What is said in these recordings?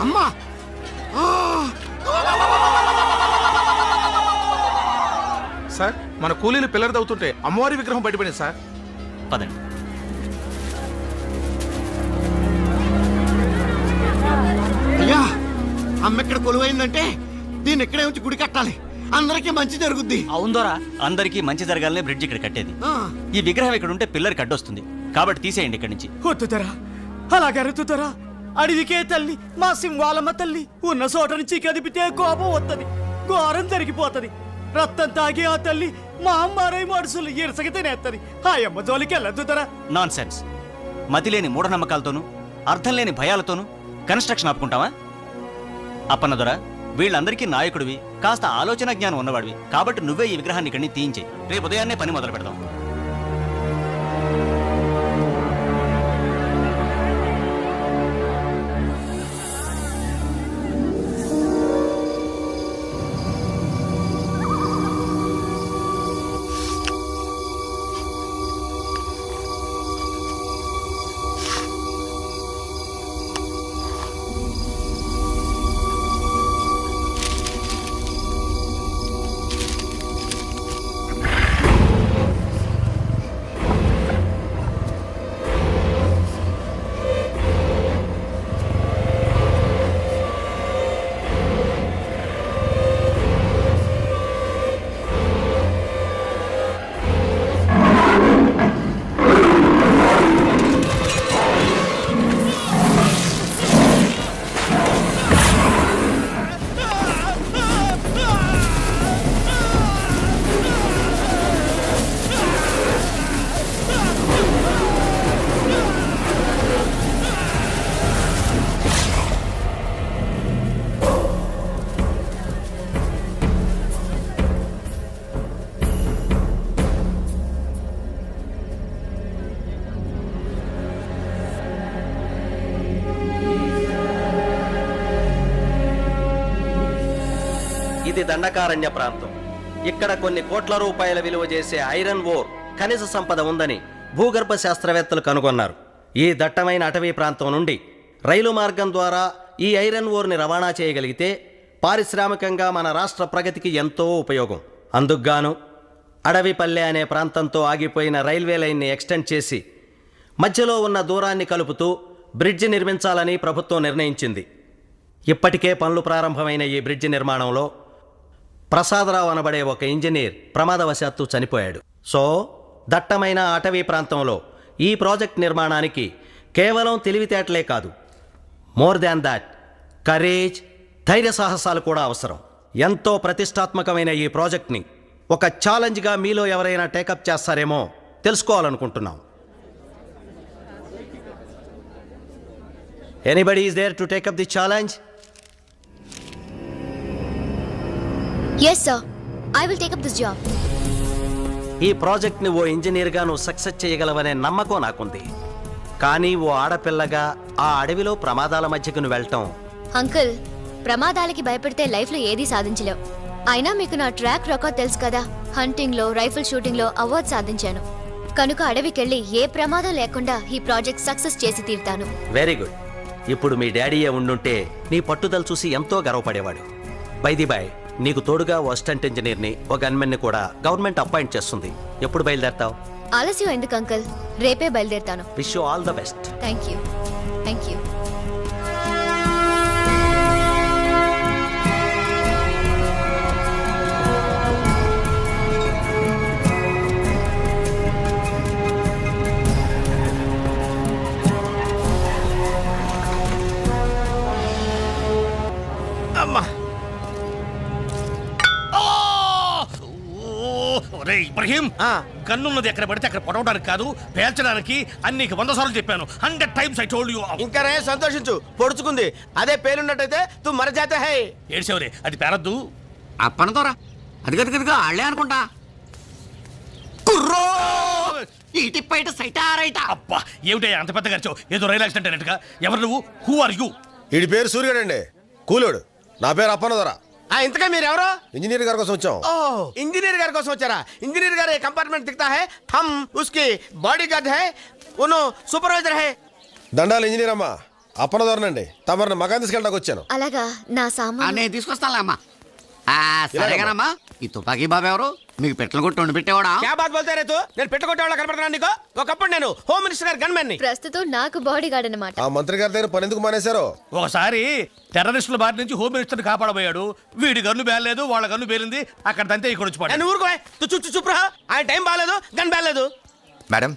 అమ్మా సార్, మన కూలీలు పిల్లలు తవ్వుతుంటే అమ్మవారి విగ్రహం బయటపడింది సార్. పదండి. అయ్యా, అమ్మ ఇక్కడ కొలువైందంటే దీన్ని ఇక్కడే ఉంచి గుడి కట్టాలి. అందరికీ మంచి జరుగుద్ది. అవుందోరా, అందరికీ మంచి జరగాలనే బ్రిడ్జ్ ఇక్కడ కట్టేది. ఆ, ఈ విగ్రహం ఇక్కడ ఉంటే పిల్లలకి అడ్డొస్తుంది, కాబట్టి తీసేయండి ఇక్కడి నుంచి. వద్దుతరా, అలాగే అరుతుతరా. అడవికే తల్లి, మా సింహాలమ్మ తల్లి ఉన్న చోట నుంచి కదిపితే కోపం వస్తుంది, ఘోరం జరిగిపోతుంది. రక్తం తాగి ఆ తల్లి మా అమ్మారై మనుషులు ఇరసకి తినేస్తుంది. ఆ అమ్మ జోలికి వెళ్ళొద్దుతరా. Non sense. మతిలేని మూఢనమ్మకాలతోనూ అర్థం లేని భయాలతోనూ కన్స్ట్రక్షన్ ఆపుకుంటావా? అప్పన్నదొర, వీళ్ళందరికీ నాయకుడివి, కాస్త ఆలోచన జ్ఞానం ఉన్నవాడివి, కాబట్టి నువ్వే ఈ విగ్రహాన్ని ఇక్కడి నుంచి తీయించేయి. రేపు ఉదయాన్నే పని మొదలు పెడదాం. ఇది దండకారణ్య ప్రాంతం. ఇక్కడ కొన్ని కోట్ల రూపాయల విలువ చేసే ఐరన్ ఓర్ ఖనిజ సంపద ఉందని భూగర్భ శాస్త్రవేత్తలు కనుగొన్నారు. ఈ దట్టమైన అటవీ ప్రాంతం నుండి రైలు మార్గం ద్వారా ఈ ఐరన్ ఓర్ని రవాణా చేయగలిగితే పారిశ్రామికంగా మన రాష్ట్ర ప్రగతికి ఎంతో ఉపయోగం. అందుకుగాను అడవిపల్లె అనే ప్రాంతంతో ఆగిపోయిన రైల్వే లైన్ని ఎక్స్టెండ్ చేసి మధ్యలో ఉన్న దూరాన్ని కలుపుతూ బ్రిడ్జి నిర్మించాలని ప్రభుత్వం నిర్ణయించింది. ఇప్పటికే పనులు ప్రారంభమైన ఈ బ్రిడ్జి నిర్మాణంలో ప్రసాదరావు అనబడే ఒక ఇంజనీర్ ప్రమాదవశాత్తు చనిపోయాడు. సో దట్టమైన అటవీ ప్రాంతంలో ఈ ప్రాజెక్ట్ నిర్మాణానికి కేవలం తెలివితేటలే కాదు, మోర్ దాన్ దాట్ కరేజ్, ధైర్య సాహసాలు కూడా అవసరం. ఎంతో ప్రతిష్టాత్మకమైన ఈ ప్రాజెక్ట్ని ఒక ఛాలెంజ్గా మీలో ఎవరైనా టేకప్ చేస్తారేమో తెలుసుకోవాలనుకుంటున్నాం. Anybody is there to take up the challenge? Yes sir, I will take up this job. ఈ ప్రాజెక్ట్ని ఓ ఇంజనీర్గా నువ్వు సక్సెస్ చేయగలవనే నమ్మకం నాకుంది. కానీ ఓ ఆడపిల్లగా ఆ అడవిలో ప్రమాదాల మధ్యకు నువ్వు వెళ్ళటం... అంకుల్, ప్రమాదాలకి భయపడితే లైఫ్లో ఏదీ సాధించలేవు. అయినా మీకు నా ట్రాక్ రికార్డ్ తెలుసు కదా. హంటింగ్లో, రైఫిల్ షూటింగ్లో అవార్డు సాధించాను. కనుక అడవికెళ్ళి ఏ ప్రమాదం లేకుండా ఈ ప్రాజెక్ట్ సక్సెస్ చేసి తీరుతాను. Very good. ఇప్పుడు మీ డాడీయే ఉండుంటే నీ పట్టుదల చూసి ఎంతో గర్వపడేవాడు. బై ది బై, నీకు తోడుగా ఓ అసిస్టెంట్ ఇంజనీర్ని, ఓ గన్మెన్ని కూడా గవర్నమెంట్ అపాయింట్ చేస్తుంది. ఎప్పుడు బయలుదేరతావు? ఆలస్యం ఎందుకు అంకుల్, రేపే బయలుదేరుతాను. Wish you all the best. Thank you. Thank you. అమ్మా, ఒరే ఇబ్రహీం గన్నున్నది ఎక్కడ పడితే అక్కడ పొడవడానికి కాదు, పేల్చడానికి. అన్ని 100 సార్లు చెప్పాను. 100 times I told you. ఇంకా రే సంతోషించు, పొడుచుకుంది. అదే పేలున్నట్టయితే తు మరజాత హై. ఏడ్చేవరే, అది పేరద్దు. అప్పనతోరా అది గదిగదిగా ఆళ్లే అనుకుంటా. కుర్రో ఇటు పైట సైటారైట. అబ్బా ఏమిటయ్యా అంత పెద్ద ఖర్చు? ఏదో రైలు యాక్సిడెంట్ అయినట్టుగా. ఎవరు నువ్వు? Who are you? వీడి పేరు సూర్యుడండి, కూలోడు. నా పేరు అప్పనదొర. ఇంతగా మీరెవరో? ఇంజనీర్ గారి కోసం వచ్చాం. ఓ ఇంజనీర్ గారి కోసం వచ్చారా? ఇంజనీర్ గారు కంపార్ట్మెంట్ దిखता है, हम उसके बॉडीगार्ड है, उनो सुपरवाइजर है. దండాలు ఇంజనీర్ అమ్మా, అప్పనదొరనండి. తమరిని మకాన్ తీసుకెళ్ళడానికి వచ్చాను. అలాగా నా సామాన్ నేను తీసుకొస్తానులే అమ్మా. సరేగానమ్మా, ఈ తుపాకీ బాబు ఎవరు? మీకు పెట్టలు కొట్టి వండి పెట్టేవాడా? क्या बात बोलते रे तू? నేను పెట్టుకొట్టేవాళ్ళ కనపడుతున్నా నీకు? ఒకప్పుడు నేను హోమ్ మినిస్టర్ గారి గన్మెన్ ని. ప్రస్తుతం నాకు బాడీ గార్డ్ అన్నమాట. ఆ మంత్రి గారి దగ్గర పని ఎందుకు మానేశారో? ఒకసారి టెర్రరిస్టుల బారి నుంచి హోమ్ మినిస్టర్ కాపాడబోయాడు. వీడి గన్ను బేలేదు, వాళ్ళ గన్ను బేలింది. అక్కడ దంతే ఇక్కడ వచ్చి పడ్డాడు. నేను ఊరుకో, తు చుచ్చు చుప్రా. ఆయన టైం బాగాలేదు, గన్ బాగాలేదు. Madam,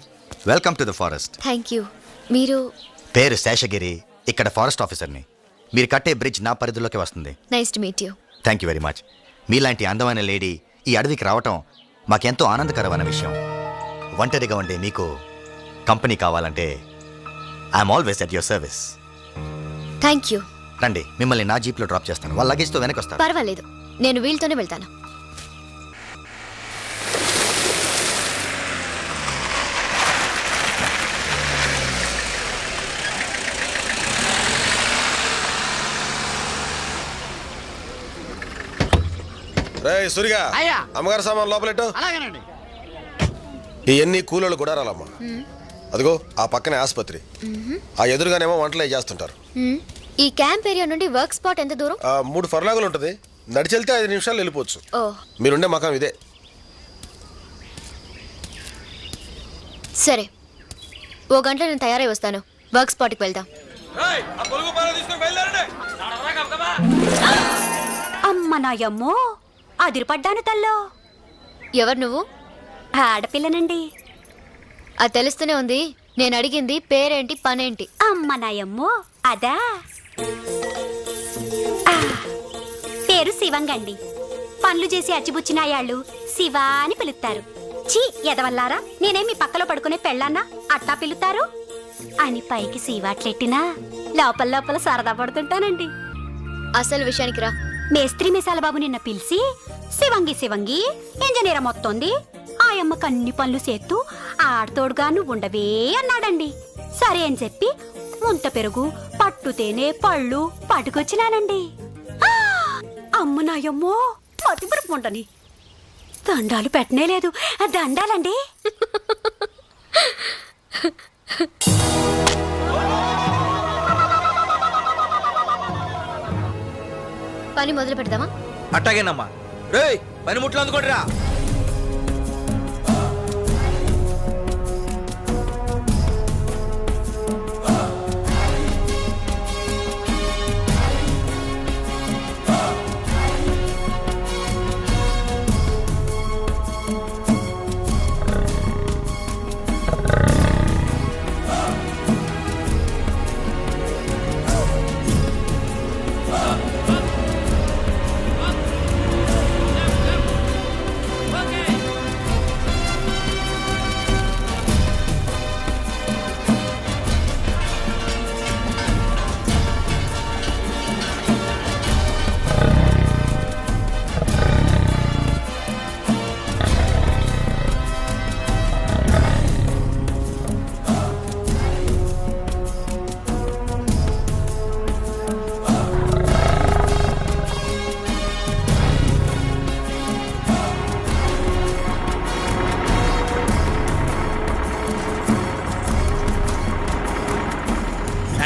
welcome to the forest. Thank you. మీరు? పేరు శేషగిరి, ఇక్కడ ఫారెస్ట్ ఆఫీసర్ని. మీరు కట్టే బ్రిడ్జ్ నా పరిధిలోకి వస్తుంది. Nice to meet you. Thank you very much. మీలాంటి అందమైన లేడీ ఈ అడవికి రావటం మాకెంతో ఆనందకరమైన విషయం. ఒంటరిగా ఉండే మీకు కంపెనీ కావాలంటే I'm always at your service. Thank you. రండి, మిమ్మల్ని నా జీప్లో డ్రాప్ చేస్తాను. వాళ్ళ లగేజ్తో వెనకొస్తారు. పర్వాలేదు, నేను వీళ్ళతోనే వెళ్తాను. రే సూరిగా, అయ్యా. అమ్మగారి సామాన్ లోపలెట్టు. అలాగేనండి. ఇవన్నీ కూలోళ్ళు గుడారాలమ్మా. అదిగో ఆ పక్కనే ఆసుపత్రి, ఆ ఎదురుగానేమో వంటలు అవి చేస్తుంటారు. ఈ క్యాంప్ ఏరియా నుండి వర్క్ స్పాట్ ఎంత దూరం? 3 ఫర్లాగులు ఉంటుంది. నడిచెళ్తే 5 నిమిషాలు వెళ్ళిపోవచ్చు. ఓ మీరుండే మకాం ఇదే. సరే, ఓ గంటలో నేను తయారై వస్తాను. వర్క్ స్పాట్కి వెళ్దాం. అమ్మ నాయమ్మో, అదిరిపడ్డాను తల్లో. ఎవరు నువ్వు? ఆడపిల్లనండి. అది తెలుస్తూనే ఉంది. నేను అడిగింది పేరేంటి, పనేంటి? అమ్మ నాయమ్మో, అదా ఆ, పేరు శివంగండి. పనులు చేసి అచ్చిబుచ్చినాయాళ్ళు శివ అని పిలుస్తారు. చీ ఎదవల్లారా, నేనేం మీ పక్కలో పడుకునే పెళ్ళాన్నా అట్టా పిలుతారు అని పైకి శివాట్లెట్టినా లోపల లోపల సరదా పడుతుంటానండి. అసలు విషయానికి రా. మేస్త్రి మిసాల బాబు నిన్న పిలిచి శివంగి శివంగి ఇంజనీర్ మొత్తంది, ఆయమ్మకు అన్ని పనులు చేస్తూ ఆడతోడుగా నువ్వు ఉండవే అన్నాడండి. సరే అని చెప్పి ముంత పెరుగు, పట్టు తేనె, పళ్ళు పట్టుకొచ్చినానండి. ఆ! అమ్మ నాయమ్మో, మతిపురపు ఉండని దండాలు పెట్టనే లేదు. దండాలండి. పని మొదలు పెడదామా? అట్టాగేనమ్మా. రేయ్ పనిముట్లు అందుకోండిరా.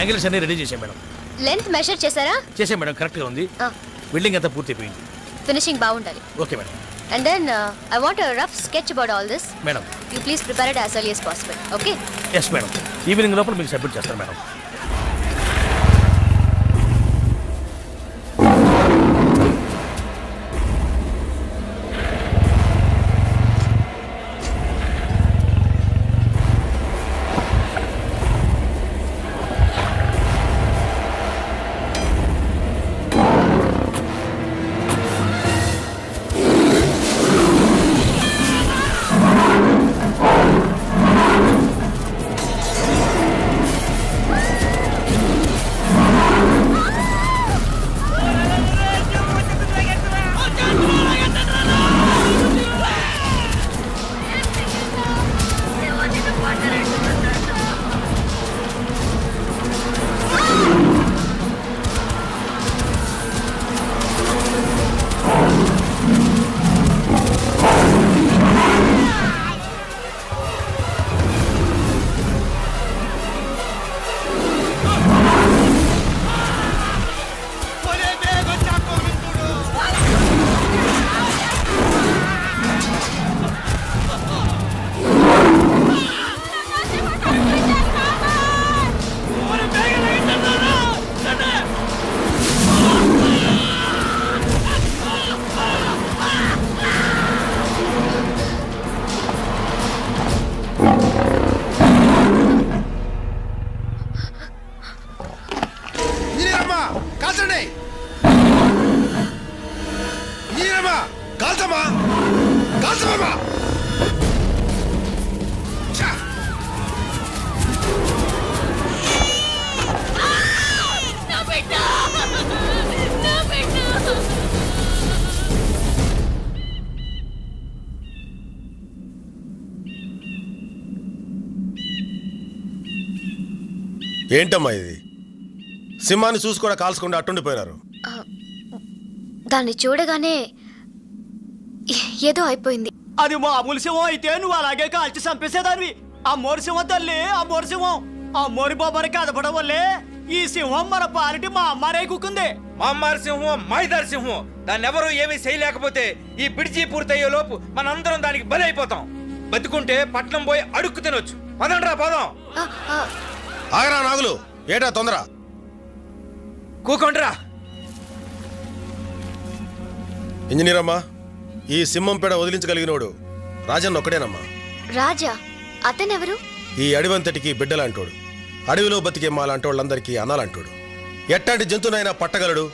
యాంగిల్స్ అన్ని రెడీ చేసాం మేడం. లెంత్ మెషర్ చేశారా? చేసాం మేడం, కరెక్ట్గా ఉంది. బిల్డింగ్ అంతా పూర్తి అయిపోయింది. ఫినిషింగ్ బాగుండాలి. Okay madam. And then I want a rough sketch about all this. Madam. You please prepare it as early as possible. Okay? Yes madam, evening లోపల మీకు సబ్మిట్ చేస్తాను మేడం. కాల్చండి ఇంజనీరమ్మా కాల్చమ్మా కాల్చమ్మా ఏంటమ్మా ఇది సింహాన్ని చూసి కూడా కాల్చకుండా అట్టుండిపోయినారు దాన్ని చూడగానే ఏదో అయిపోయింది. అది మామూలు సింహం అయితే నువ్వు అలాగే కాల్చి చంపేసేదానివి. ఆ మోరి సింహం తల్లి, ఆ మోరి సింహం, ఆ మోరి బాబారి కదపడం వల్లే ఈ సింహం మన పాలిటి మా అమ్మారే కుక్కుంది. మామ్మారి సింహం మాయిదారి సింహం దాన్ని ఎవరు ఏమీ చేయలేకపోతే ఈ బిడ్జి పూర్తయ్యే లోపు మనందరం దానికి బలి అయిపోతాం. బతుకుంటే పట్నం పోయి అడుక్కు తినొచ్చు. పదండ్రా పదం. ఆ, ఆ, ఆగరా నాగులు, ఏటా తొందర? కూకుండ్రా. ఇంజనీర్ అమ్మా, ఈ సింహం పేడ వదిలించగలిగినోడు రాజన్న ఒక్కడేనమ్మా. రాజా అతనెవరు? ఈ అడవంతటికి బిడ్డలాంటోడు, అడవిలో బతికే మాలాంటి వాళ్ళందరికీ అనాలంటోడు. ఎట్టాంటి జంతువునైనా పట్టగలడు,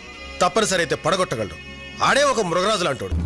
తప్పనిసరి అయితే పడగొట్టగలడు. ఆడే ఒక మృగరాజు లాంటోడు.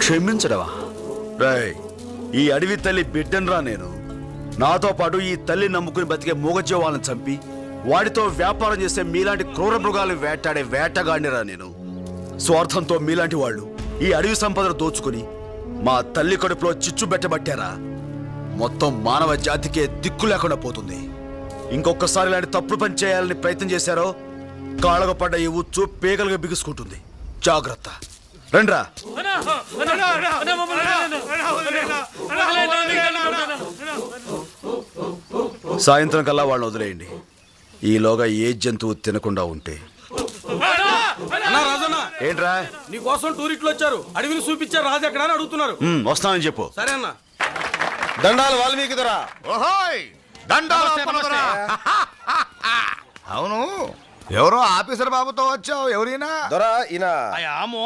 క్షమించడవా? రాయ్, ఈ అడవి తల్లి బిడ్డనరా నేను. నాతో పాటు ఈ తల్లి నమ్ముకుని బతికే మూగజీవాలను చంపి వాటితో వ్యాపారం చేసే మీలాంటి క్రూర మృగాలు వేటాడే వేటగాడినిరా నేను. స్వార్థంతో మీలాంటి వాళ్ళు ఈ అడవి సంపదను దోచుకుని మా తల్లి కడుపులో చిచ్చు పెట్టబట్టారా మొత్తం మానవ జాతికే దిక్కు లేకుండా పోతుంది. ఇంకొకసారి ఇలాంటి తప్పుడు పని చేయాలని ప్రయత్నం చేశారో కాళ్ళకు పడ్డ ఈ ఉచ్చు పేగలుగా బిగుసుకుంటుంది. జాగ్రత్త. రండ్రా. సాయంత్రం కల్లా వాళ్ళని వదిలేయండి. ఈలోగా ఏ జంతువు తినకుండా ఉంటే. ఏంట్రా? నీకోసం టూరిస్టులు వచ్చారు, అడవిని చూపించారు, రాజు ఎక్కడ అని అడుగుతున్నారు. వస్తానని చెప్పు. సరే అన్న. దండాలు వాల్మీకి దొరా. అవును, ఎవరో ఆఫీసర్ బాబుతో వచ్చావు. ఎవరైనా దొరా ఈయన ఆమో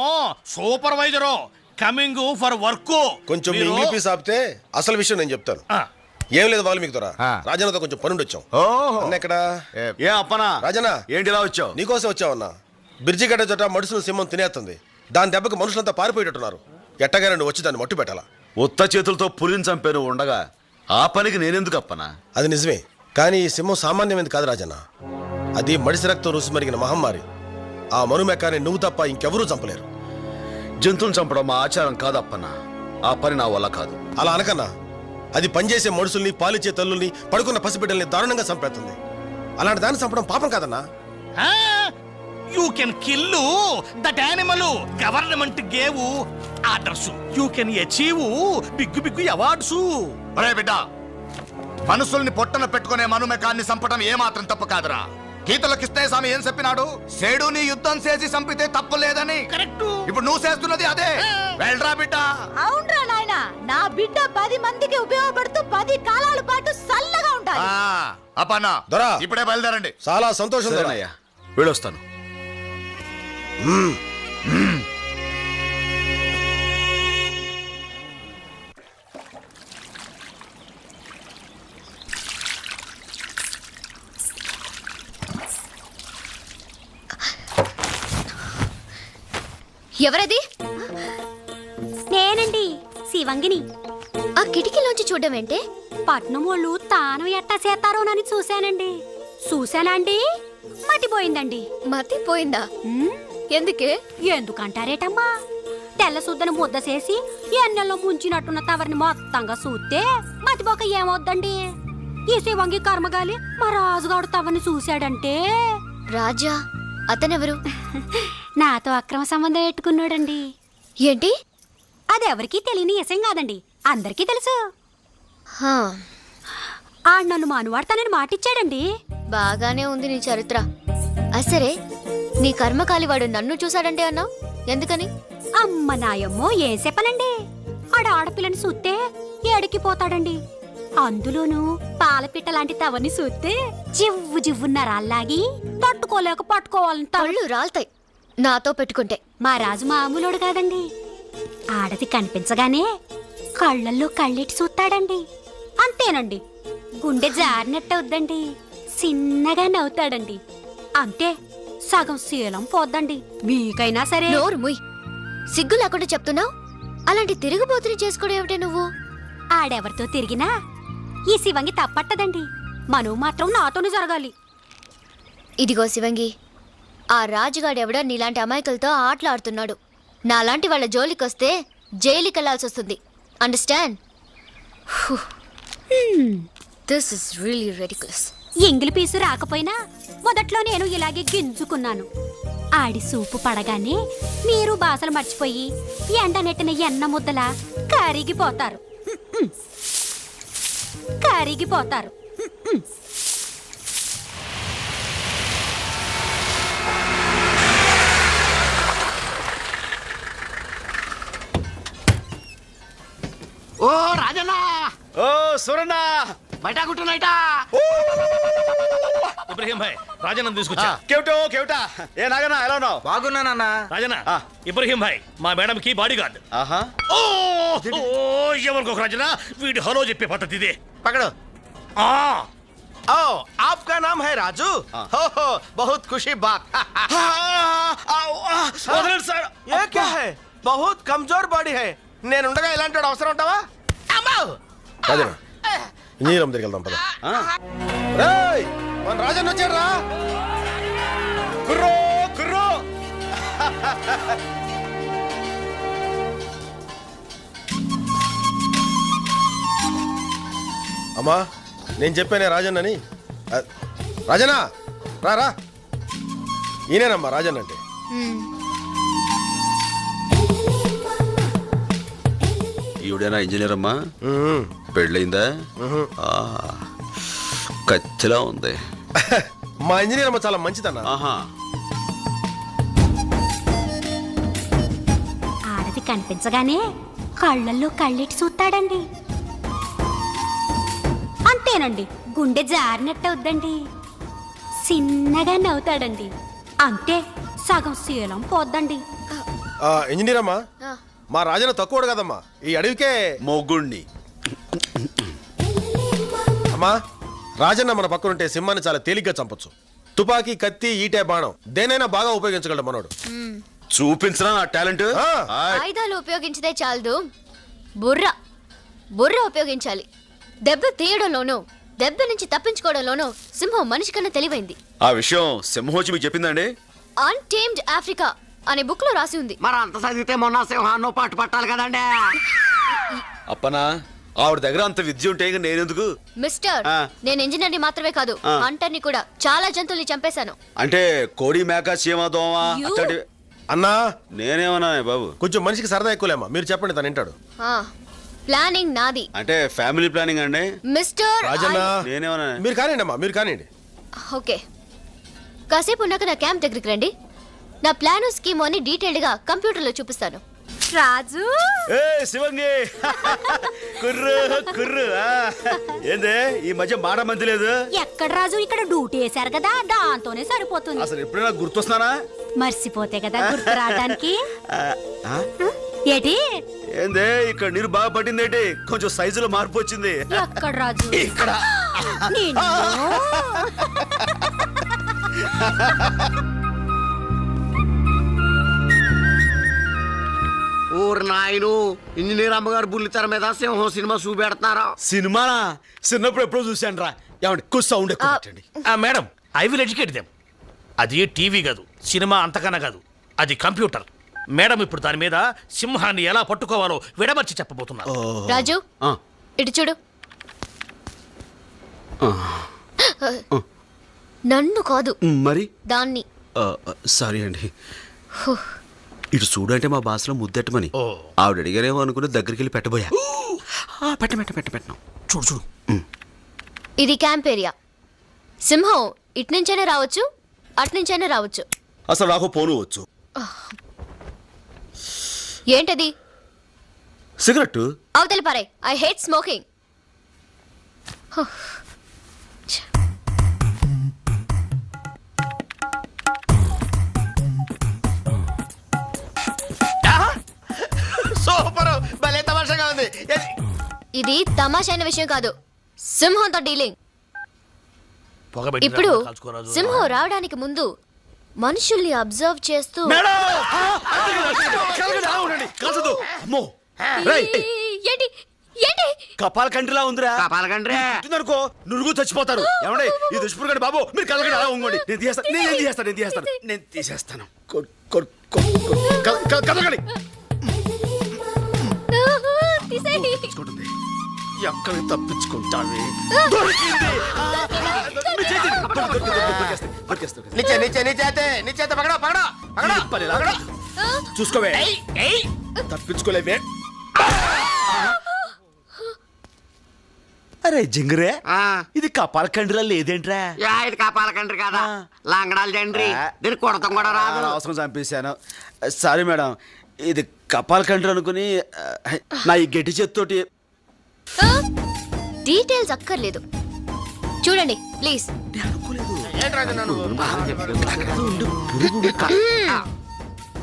సూపర్వైజరు కమింగ్ ఫర్ వర్క్. కొంచెం మీ ఇంగ్లీష్ ఆపితే అసలు విషయం నేను చెప్తాను. ఏం లేదు వాల్మీకి దొరా, రాజన్నతో కొంచెం పనుండి వచ్చాం. అన్న ఎక్కడ? ఏ అప్పనా? రాజన్న ఏంటిలా వచ్చావు? నీకోసం వచ్చావన్నా. బ్రిడ్జి గడ్డ చోట మడుసులు సింహం తినేస్తుంది. దాని దెబ్బకి మనుషులంతా పారిపోయేటట్టున్నారు. ఎట్టగానే నువ్వు వచ్చి దాన్ని మట్టు పెట్టాలా. ఉత్త చేతులతో పులిని చంపాను ఉండగా ఆ పనికి నేనెందుకు అప్పనా? అది నిజమే, కానీ ఈ సింహం సామాన్యమైనది కాదు రాజన్న. అది మడిసి రక్తం రుసి మరిగిన మహమ్మారి. ఆ మనుమెక్కాన్ని నువ్వు తప్ప ఇంకెవరూ చంపలేరు. జంతువుని చంపడం మా ఆచారం కాదప్పన్నా. ఆ పని నా వల్ల కాదు. అలా అనకన్నా. అది పనిచేసే మనుషుల్ని, పాలిచ్చే తల్లుల్ని, పడుకున్న పసిబిడ్డల్ని దారుణంగా చంపేస్తుంది. అలాంటి దాన్ని చంపడం పాపం కాదన్నా. You can kill that animal. Government gave orders. You can achieve big big awards. బిడ్డ, మనుషుల్ని పొట్టన పెట్టుకునే మనుమెకాన్ని చంపడం ఏమాత్రం తప్పు కాదురా. గీతలో కృష్ణస్వామి ఏం చెప్పినాడు? సేడుని యుద్ధం చేసి చంపితే తప్పు లేదని. కరెక్ట్. ఇప్పుడు నువ్వు చేస్తున్నది అదే. వెళ్ళరా బిడ్డ. అవునరా నాయనా, నా బిడ్డ 10 మందికి ఉపయోగపడుతూ 10 కాలాల పాటు చల్లగా ఉంటాయి. అప్పన్నా దొరా, ఇప్పుడే బయలుదేరండి. చాలా సంతోషం దొరా. సరేనయ్యా, వెళ్ళొస్తాను. ఎవరది? నేనండి, శివంగిని. ఆ కిటికీలోంచి చూడడం ఏంటే? పట్నం వాళ్ళు తాను ఎట్టా చేస్తారోనని చూశానండి. చూశానండి, మతిపోయిందండి. మతిపోయిందా? ఉమ్, ఎందుకే? ఎందుకంటారేటమ్మా? తెల్ల సుద్దని ముద్ద చేసి ఎన్నెల్లో ముంచినట్టున్న తవరిని మొత్తంగా చూస్తే మతిపోక ఏమవుద్దండి? ఈ శివంగి కర్మగాలి మా రాజుగాడు తవరిని చూశాడంటే రాజా అతనెవరు? నాతో అక్రమ సంబంధం పెట్టుకున్నాడండి. ఏంటి? అదెవరికీ తెలియని విషయం కాదండి, అందరికీ తెలుసు. హా, ఆడు నన్ను మానువాడతానని మాటిచ్చాడండి. బాగానే ఉంది నీ చరిత్ర. సరే, నీ కర్మకాలి వాడు నన్ను చూశాడంటే అన్నావు, ఎందుకని? అమ్మ నాయమ్మో ఏం చెప్పనండి, ఆడ ఆడపిల్లని చూస్తే ఏడికిపోతాడండి. అందులోనూ పాలపిట్ట లాంటి తవని చూస్తే జివ్వు జివ్వున్న రాళ్ళాగి తట్టుకోలేక పట్టుకోవాలంట. పళ్ళు రాల్తాయి నాతో పెట్టుకుంటే. మా రాజు మామూలుడు కాదండి, ఆడది కనిపించగానే కళ్ళల్లో కళ్ళెట్టి చూస్తాడండి. అంతేనండి, గుండె జారినట్టవుద్దండి, చిన్నగా నవ్వుతాడండి. అంతే, సగం శీలం పోద్దండి. మీకైనా సరే. నోరు ముయ్, సిగ్గు లేకుండా చెప్తున్నావు. అలాంటి తిరుగుబోతుని చేసుకోవడం ఏమిటే నువ్వు? ఆడెవరితో తిరిగినా ఈ శివంగి తప్పట్టదండి, మనవు మాత్రం నాతోనే జరగాలి. ఇదిగో శివంగి, ఆ రాజుగాడెవడో నీలాంటి అమాయకులతో ఆటలాడుతున్నాడు. నాలాంటి వాళ్ళ జోలికొస్తే జైలుకి వెళ్లాల్సి వస్తుంది. Understand? This is really ridiculous. ఎంగిలి పీసు రాకపోయినా మొదట్లో నేను ఇలాగే గింజుకున్నాను. ఆడి సూపు పడగానే మీరు బాసలు మర్చిపోయి ఎండ నెట్టిన ఎన్న ముద్దలా కరిగిపోతారు. కరిగిపోతారు. ఓ రాజన్న, ఓ సురన్న, బయట కూర్చున్నైటా. ఇబ్రహీం భాయ్, రాజన్న తీసుకొచ్చా. కేవటో కేవటా, ఏ నాగన్నా ఎలా ఉన్నావు? బాగున్నానన్నా. రాజన్న, ఆ. ఇబ్రహీం భాయ్ మా మేడం కి బాడీ గార్డ్. ఆహా, ఓ ఎవరికొక రాజన్న, వీడి హలో చెప్పే పద్ధతి ఇదే. पकड़ो। ఆ ओ, आपका नाम है राजू? हो, बहुत खुशी बात। వదలండి సార్. ये क्या है? बहुत कमजोर बॉडी है। నేను ఉండగా ఇలాంటి వాడు అవసరం ఉంటావా? అమ్మో! రాజన్న ఇంజనీరం దగ్గరికి వెళ్దాం పద. రేయ్, మన రాజన్న వచ్చాడు రా. కుర్రో కుర్రో. అమ్మా, నేను చెప్పానే రాజన్నని. రాజన్న రా రా, ఈయనేనమ్మా రాజన్న అంటే. ఈవిడేనా ఇంజనీర్ అమ్మా? ఉమ్. పెళ్ళయిందా? కచ్చిలా ఉంది. మా ఇంజనీర్ అమ్మ చాలా మంచిదన్న. ఆహా, ఆడది కనిపించగానే కళ్ళల్లో కళ్ళెట్టి చూస్తాడండి. అంతేనండి, గుండె జారినట్టవుద్దండి, చిన్నగా నవ్వుతాడండి. అంతే, సగం శీలం పోద్దండి. ఇంజనీర్ అమ్మా, మా రాజన్న తక్కువడు కదమ్మా, ఈ అడవికే మొగుణ్ణి. అమ్మా, రాజన్న మన పక్కనుంటే సింహాన్ని చాలా తేలిగ్గా చంపొచ్చు. తుపాకీ, కత్తి, ఈటే, బాణం దేనైనా బాగా ఉపయోగించగలడు మనోడు. చూపించరా నా టాలెంట్. ఆ. ఆయుధాలు ఉపయోగించదే చాలదు, బుర్ర ఉపయోగించాలి. దెబ్బ తీయడంలోనూ దెబ్బ నుంచి తప్పించుకోవడంలోనూ సింహం మనిషి కన్నా తెలివైంది. ఆ విషయం సింహోచి మీకు చెప్పిందండి? అన్టేమ్డ్ ఆఫ్రికా అనే బుక్ లో రాసి ఉంది. మరి అంత చదివితే మొన్న సింహాన్నో పాటు పట్టాలి కదండి. అప్పనా, ఆవిడ దగ్గర అంత విద్య ఉంటే ఇక నేనెందుకు? మిస్టర్, ఆ. నేను ఇంజనీర్ని మాత్రమే కాదు, ఆ. హంటర్ని కూడా. చాలా జంతువుల్ని చంపేశాను. అంటే కోడి, మేక, చీమ, దోమ You. అట్లాంటి. అన్నా, నేనేమన్నా బాబు? కొంచెం మనిషికి సరదా ఎక్కువలేమ్మా, మీరు చెప్పండి తను వింటాడు. ప్లానింగ్ నాది. అంటే ఫ్యామిలీ ప్లానింగ్ అండి. మిస్టర్ రాజన్న, నేనేమన్నా? మీరు కానివ్వండి అమ్మా, మీరు కానివ్వండి. ఓకే, కాసేపు ఉన్నాక నా క్యాంప్ దగ్గరికి రండి. నా ప్లాను స్కీమ్ అని డీటెయిల్డ్ గా కంప్యూటర్లో చూపిస్తాను. రాజు, ఏ శివంగి, కుర్రు కుర్రు. ఏందే ఈ మధ్య మాట మంది లేదు? ఎక్కడ రాజు, ఇక్కడ డ్యూటీ వేశారు కదా, దాంతోనే సరిపోతుంది. అసలు ఎప్పుడైనా గుర్తొస్తున్నానా? మర్చిపోతే కదా గుర్తు రావడానికి. ఆ? ఏటి? ఏందే ఇక్కడ నీరు బాగా పట్టిందేంటి? కొంచెం సైజులో మార్పు వచ్చింది. ఎక్కడ రాజు? ఇక్కడ. నిన్ను. ఊరు నాయను, ఇంజనీర్ అమ్మగారు బుల్లితెర మీద సింహం సినిమా చూపెడుతున్నారా? సినిమానా? చిన్నప్పుడు ఎప్పుడో చూశాను రా. ఏమండి కొంచెం సౌండ్ ఎక్కువ పెట్టండి. Madam, I will educate them. అది టీవీ కాదు, సినిమా అంతకన్నా కాదు, అది కంప్యూటర్. మేడం ఇప్పుడు దాని మీద సింహాన్ని ఎలా పట్టుకోవాలో విడమర్చి చెప్పబోతున్నారు. రాజు ఇటు చూడు. నన్ను కాదు మరి దాన్ని. సారీ అండి. ఇటు చూడు అంటే మా భాషలో ముద్దెట్టమని ఆవిడ అడిగారేమో అనుకుని దగ్గరికి వెళ్ళి పెట్టబోయా. పెట్టను. చూడు చూడు. ఇది క్యాంప్ ఏరియా. సింహం ఇటు నుంచైనా రావచ్చు, అటు నుంచైనా రావచ్చు. అసలు నాకు పోను వచ్చు. ఏంటది? సిగరెట్. అవతలి పారే. I hate smoking. సూపర్, భలే తమాషాగా ఉంది. ఇది తమాషైన విషయం కాదు, సింహంతో డీలింగ్. పొగబెట్టి ఇప్పుడు కాల్చుకోరాదు. సింహం రావడానికి ముందు మనుషుల్ని అబ్జర్వ్ చేస్తూ ఏంటి ఏంటి కపాల కంట్రీలా ఉందిరా. కపాల కండ్రి అనుకో నురుగు చచ్చిపోతారు. ఏమండి ఈ దుష్పురుగండి బాబు, మీరు కలగండి అలా ఉంగండి. నేను తీసేస్తాను. కలగండి. తీసేయండి. ఎక్కడికి తప్పించుకుంటావి? नीचे नीचे नीचे नीचे पकड़ो पकड़ो पकड़ो చూసుకోవే, తప్పించుకోలేవే. అరే జింగరే, ఇది కపాల కండ్రిలా లేదేంట్రా? ఇది కపాల కండ్రి కదా, లాంగడాల జండ్రి. దీన్ని కొడతాం కూడా రాదు. అవసరం చంపేశాను. సారీ మేడం, ఇది కపాల కండ్రి అనుకుని నా ఈ గట్టి చేత్తోటి. డీటెయిల్స్ అక్కర్లేదు, చూడండి ప్లీజ్.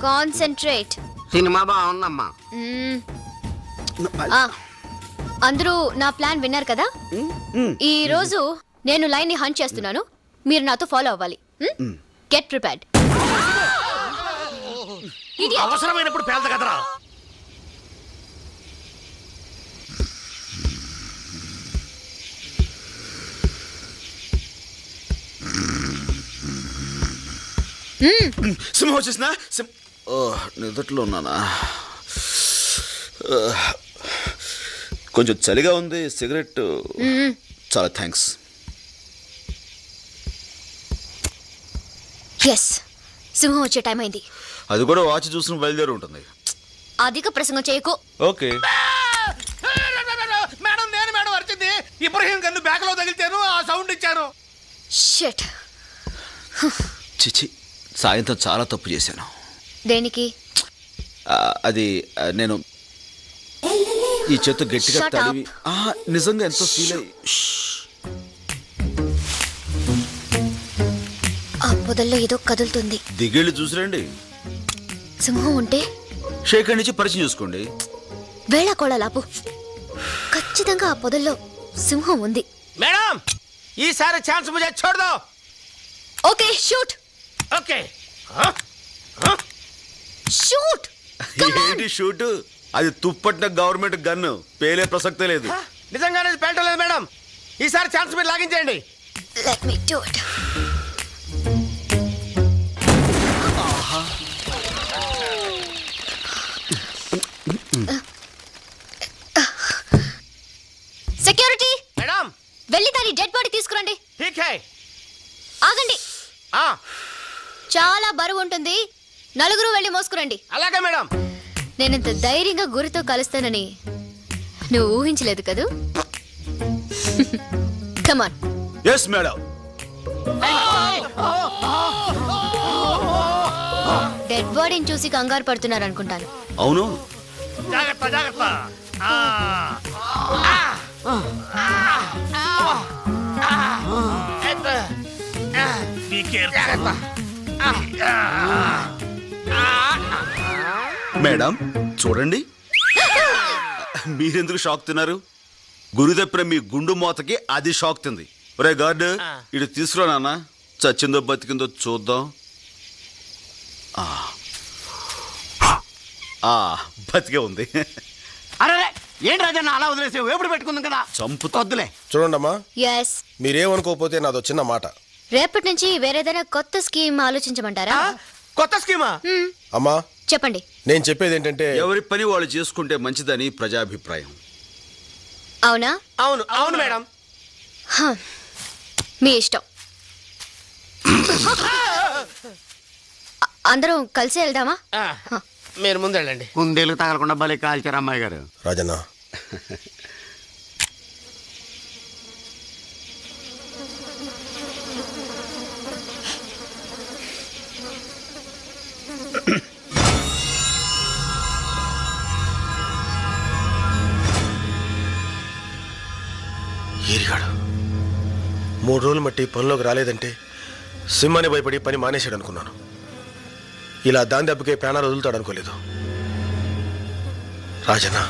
కాన్సంట్రేట్. సినిమా బాగుందమ్మా. అందరూ నా ప్లాన్ విన్నారు కదా. ఈ రోజు నేను లైన్ ని హంట్ చేస్తున్నాను, మీరు నాతో ఫాలో అవ్వాలి. Get prepared. అవసరమైనప్పుడు పేల్త కదరా. సింహం వచ్చేసినా? నిద్రలో ఉన్నానా? కొంచెం చలిగా ఉంది. సిగరెట్. చాలా థ్యాంక్స్. ఎస్, సింహం వచ్చే టైం అయింది. అది కూడా వాచ్ చూసిన బయలుదేరి ఉంటుంది. అధిక ప్రసంగం చేయకు. ఓకే. మేడం నేను మేడం వచ్చింది. ఇబ్రహీం గన్ను బ్యాక్ లో తగిలితేను ఆ సౌండ్ ఇచ్చాను. షట్. చిచి, సాయంత్రం చాలా తప్పు చేశాను. దేనికి? అది నేను ఈ చేత్తో గట్టిగా Shut తడివి. నిజంగా ఎంతో ఫీల్ అయ్యి. ఆ పొదల్లో ఏదో కదులుతుంది. దిగేళ్ళు చూసిరండి. సింహం ఉంటే షేక్ నుంచి పరిచయం చూసుకోండి. వేళ కోళలాపు. ఖచ్చితంగా ఆ పొదల్లో సింహం ఉంది. మేడం ఈసారి ఛాన్స్ ముझे छोड़ दो. Okay, shoot. Okay, shoot. ఏంటి షూట్? అది తుప్పట్టిన గవర్నమెంట్ గన్ను, పేలే ప్రసక్తే లేదు. నిజంగానే పేల్టలేదు మేడం. ఈసారి ఛాన్స్ మీరు లాగించేయండి. Let me do it. Security madam వెళ్ళి దాని డెడ్ బాడీ తీసుకురండి. ठीक है. ఆగండి. చాలా బరువు ఉంటుంది, నలుగురు వెళ్ళి మోసుకురండి. అలాగే మేడం. నేనంత ధైర్యంగా గురితో కలుస్తానని నువ్వు ఊహించలేదు కదూ. కమాన్. Yes madam. డెడ్ బాడీని చూసి కంగారు పడుతున్నారు అనుకుంటాను. అవును. జాగ్రత్త జాగ్రత్త. Be careful. మేడం చూడండి. మీరెందుకు షాక్ తిన్నారు? గురి తప్పిన మీ గుండు మోతకి అది షాక్ తింది. ఒరే గార్డ్, ఇటు తీసుకురా నాన్న, చచ్చిందో బతికిందో చూద్దాం. బతికే ఉంది. అరే ఏంటి రాజన్న అలా వదిలేసావు? ఎప్పుడు పెట్టుకుందాం కదా. చంపుతొద్దులే. చూడండమ్మా, ఎస్. మీరేమనుకోకపోతే నాదో చిన్న మాట. రేపటి నుంచి వేరేదైనా కొత్త స్కీమ్ ఆలోచించమంటారా? కొత్త స్కీమా? అమ్మా చెప్పండి. నేను చెప్పేది ఏంటంటే ఎవరి పని వాళ్ళు చేసుకుంటే మంచిదని ప్రజాభిప్రాయం. అవునా? అవును అవును మేడం. హ, మీ ఇష్టం. అందరం కలిసి వెళ్దామా? మీరు ముందు వెళ్ళండి. కుందేలు తగలకుండా భలే కాల్చారు అమ్మాయి గారు. రాజన్న ఏరిగాడు 3 రోజులు మట్టి పనిలోకి రాలేదంటే సింహాన్ని భయపడి పని మానేశాడు అనుకున్నాను. ఇలా దాని దెబ్బకే ప్రాణాలు వదులుతాడు అనుకోలేదు. రాజన్న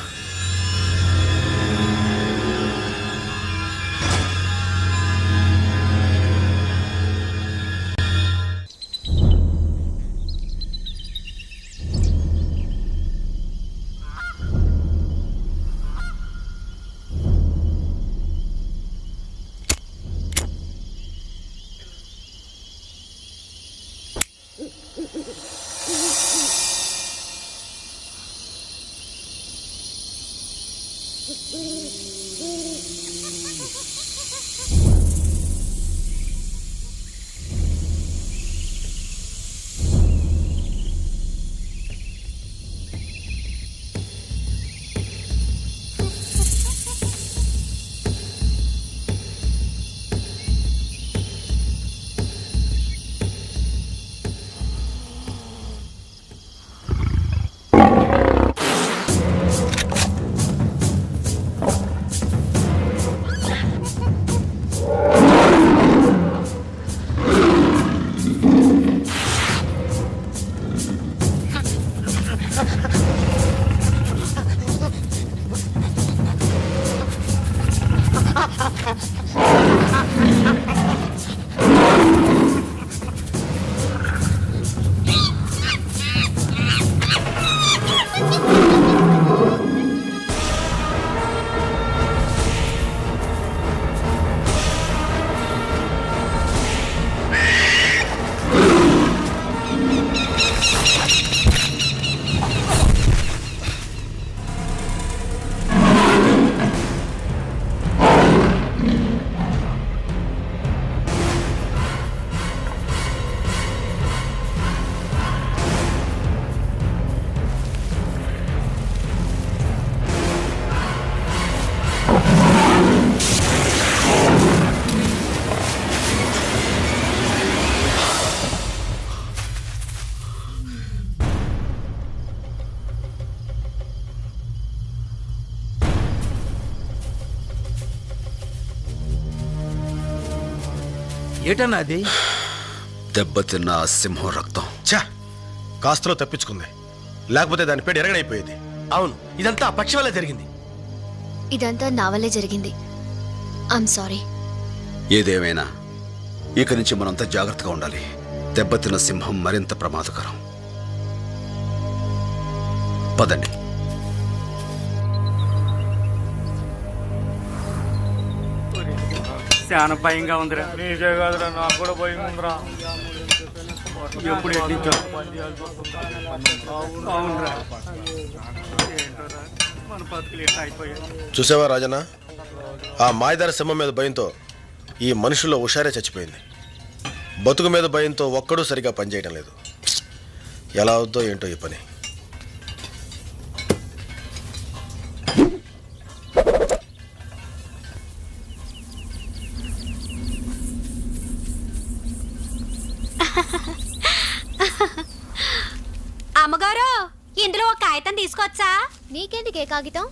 ఏటన్నా అది? దెబ్బతిన్న ఆ సింహం రక్తం. ఛా కాస్తలో తప్పించుకుంది, లేకపోతే దాని పేరు ఎరగడైపోయేది. అవును, ఇదంతా పక్షి వల్ల జరిగింది. ఇదంతా నా వల్లే జరిగింది. I'm sorry. ఏదేమైనా ఇక నుంచి మనంతా జాగ్రత్తగా ఉండాలి. దెబ్బతిన్న సింహం మరింత ప్రమాదకరం. పదండి. చాలా భయంగా ఉందిరా. నీకే కాదురా, నాకు కూడా భయం ఉందిరా. ఎప్పుడు అవునరా, మన బతుకులు ఎట్లా అయిపోయాయి. చూసావా రాజన్న, ఆ మాయదారి సింహం మీద భయంతో ఈ మనుషుల్లో హుషారే చచ్చిపోయింది. బతుకు మీద భయంతో ఒక్కడూ సరిగా పనిచేయడం లేదు. ఎలా అవుద్దో ఏంటో ఈ పని. అమ్మగారు, ఇందులో ఒక కాగితం తీసుకొచ్చా? నీకెందుకే కాగితం?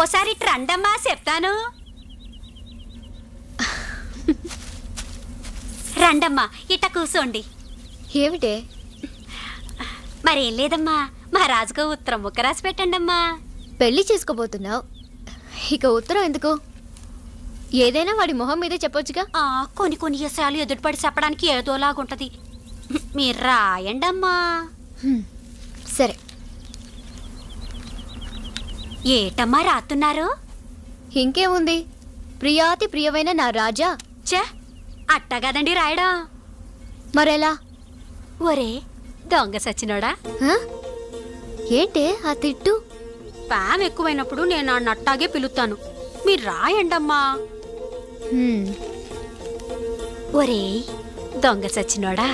ఓసారి రండమ్మా చెప్తాను. రండమ్మా, ఇట్ట కూర్చోండి. ఏమిటే? మరేం లేదమ్మా, మా రాజుకు ఉత్తరం ముక్క రాసి పెట్టండమ్మా. పెళ్లి చేసుకోబోతున్నావు, ఇక ఉత్తరం ఎందుకు? ఏదైనా వాడి మొహం మీదే చెప్పొచ్చుగా. కొన్ని కొన్ని విషయాలు ఎదుటిపడి చెప్పడానికి ఏదోలాగుంటది. మీరు రాయండమ్మా. సరే. ఏటమ్మా రాస్తున్నారు? ఇంకేముంది, ప్రియాతి ప్రియమైన నా రాజా. చ అట్టగదండి రాయడం. మరెలా? ఒరే, దొంగ సచ్చినోడా హ? ఏంటే ఆ తిట్టు? ప్యామ్ ఎక్కువైనప్పుడు నేను ఆ నట్టాగే పిలుస్తాను. మీరు రాయండమ్మా. హ్మ్. ఒరేయ్ దొంగ సచ్చినోడా,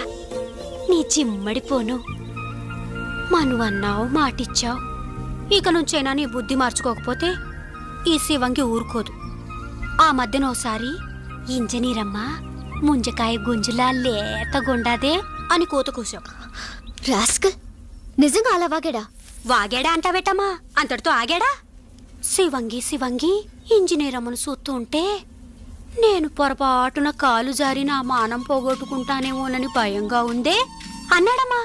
నీ చిమ్మడిపోను. మనువన్నావు, మాటిచ్చావు. ఇక నుంచైనా నీ బుద్ధి మార్చుకోకపోతే ఈ శివంగి ఊరుకోదు. ఆ మధ్యన ఓసారి ఇంజనీరమ్మా ముంజకాయ గుంజులా లేతగుండాదే అని కూత కూసావు. రాస్కల్, నిజంగా అలా వాగాడా? వాగాడా అంటావేటమ్మా, అంతటితో ఆగాడా? శివంగి శివంగి ఇంజనీరమ్మను చూస్తూ ఉంటే నేను పొరపాటున కాలు జారి నా మానం పోగొట్టుకుంటానేమోనని భయంగా ఉందే అన్నాడమ్మా.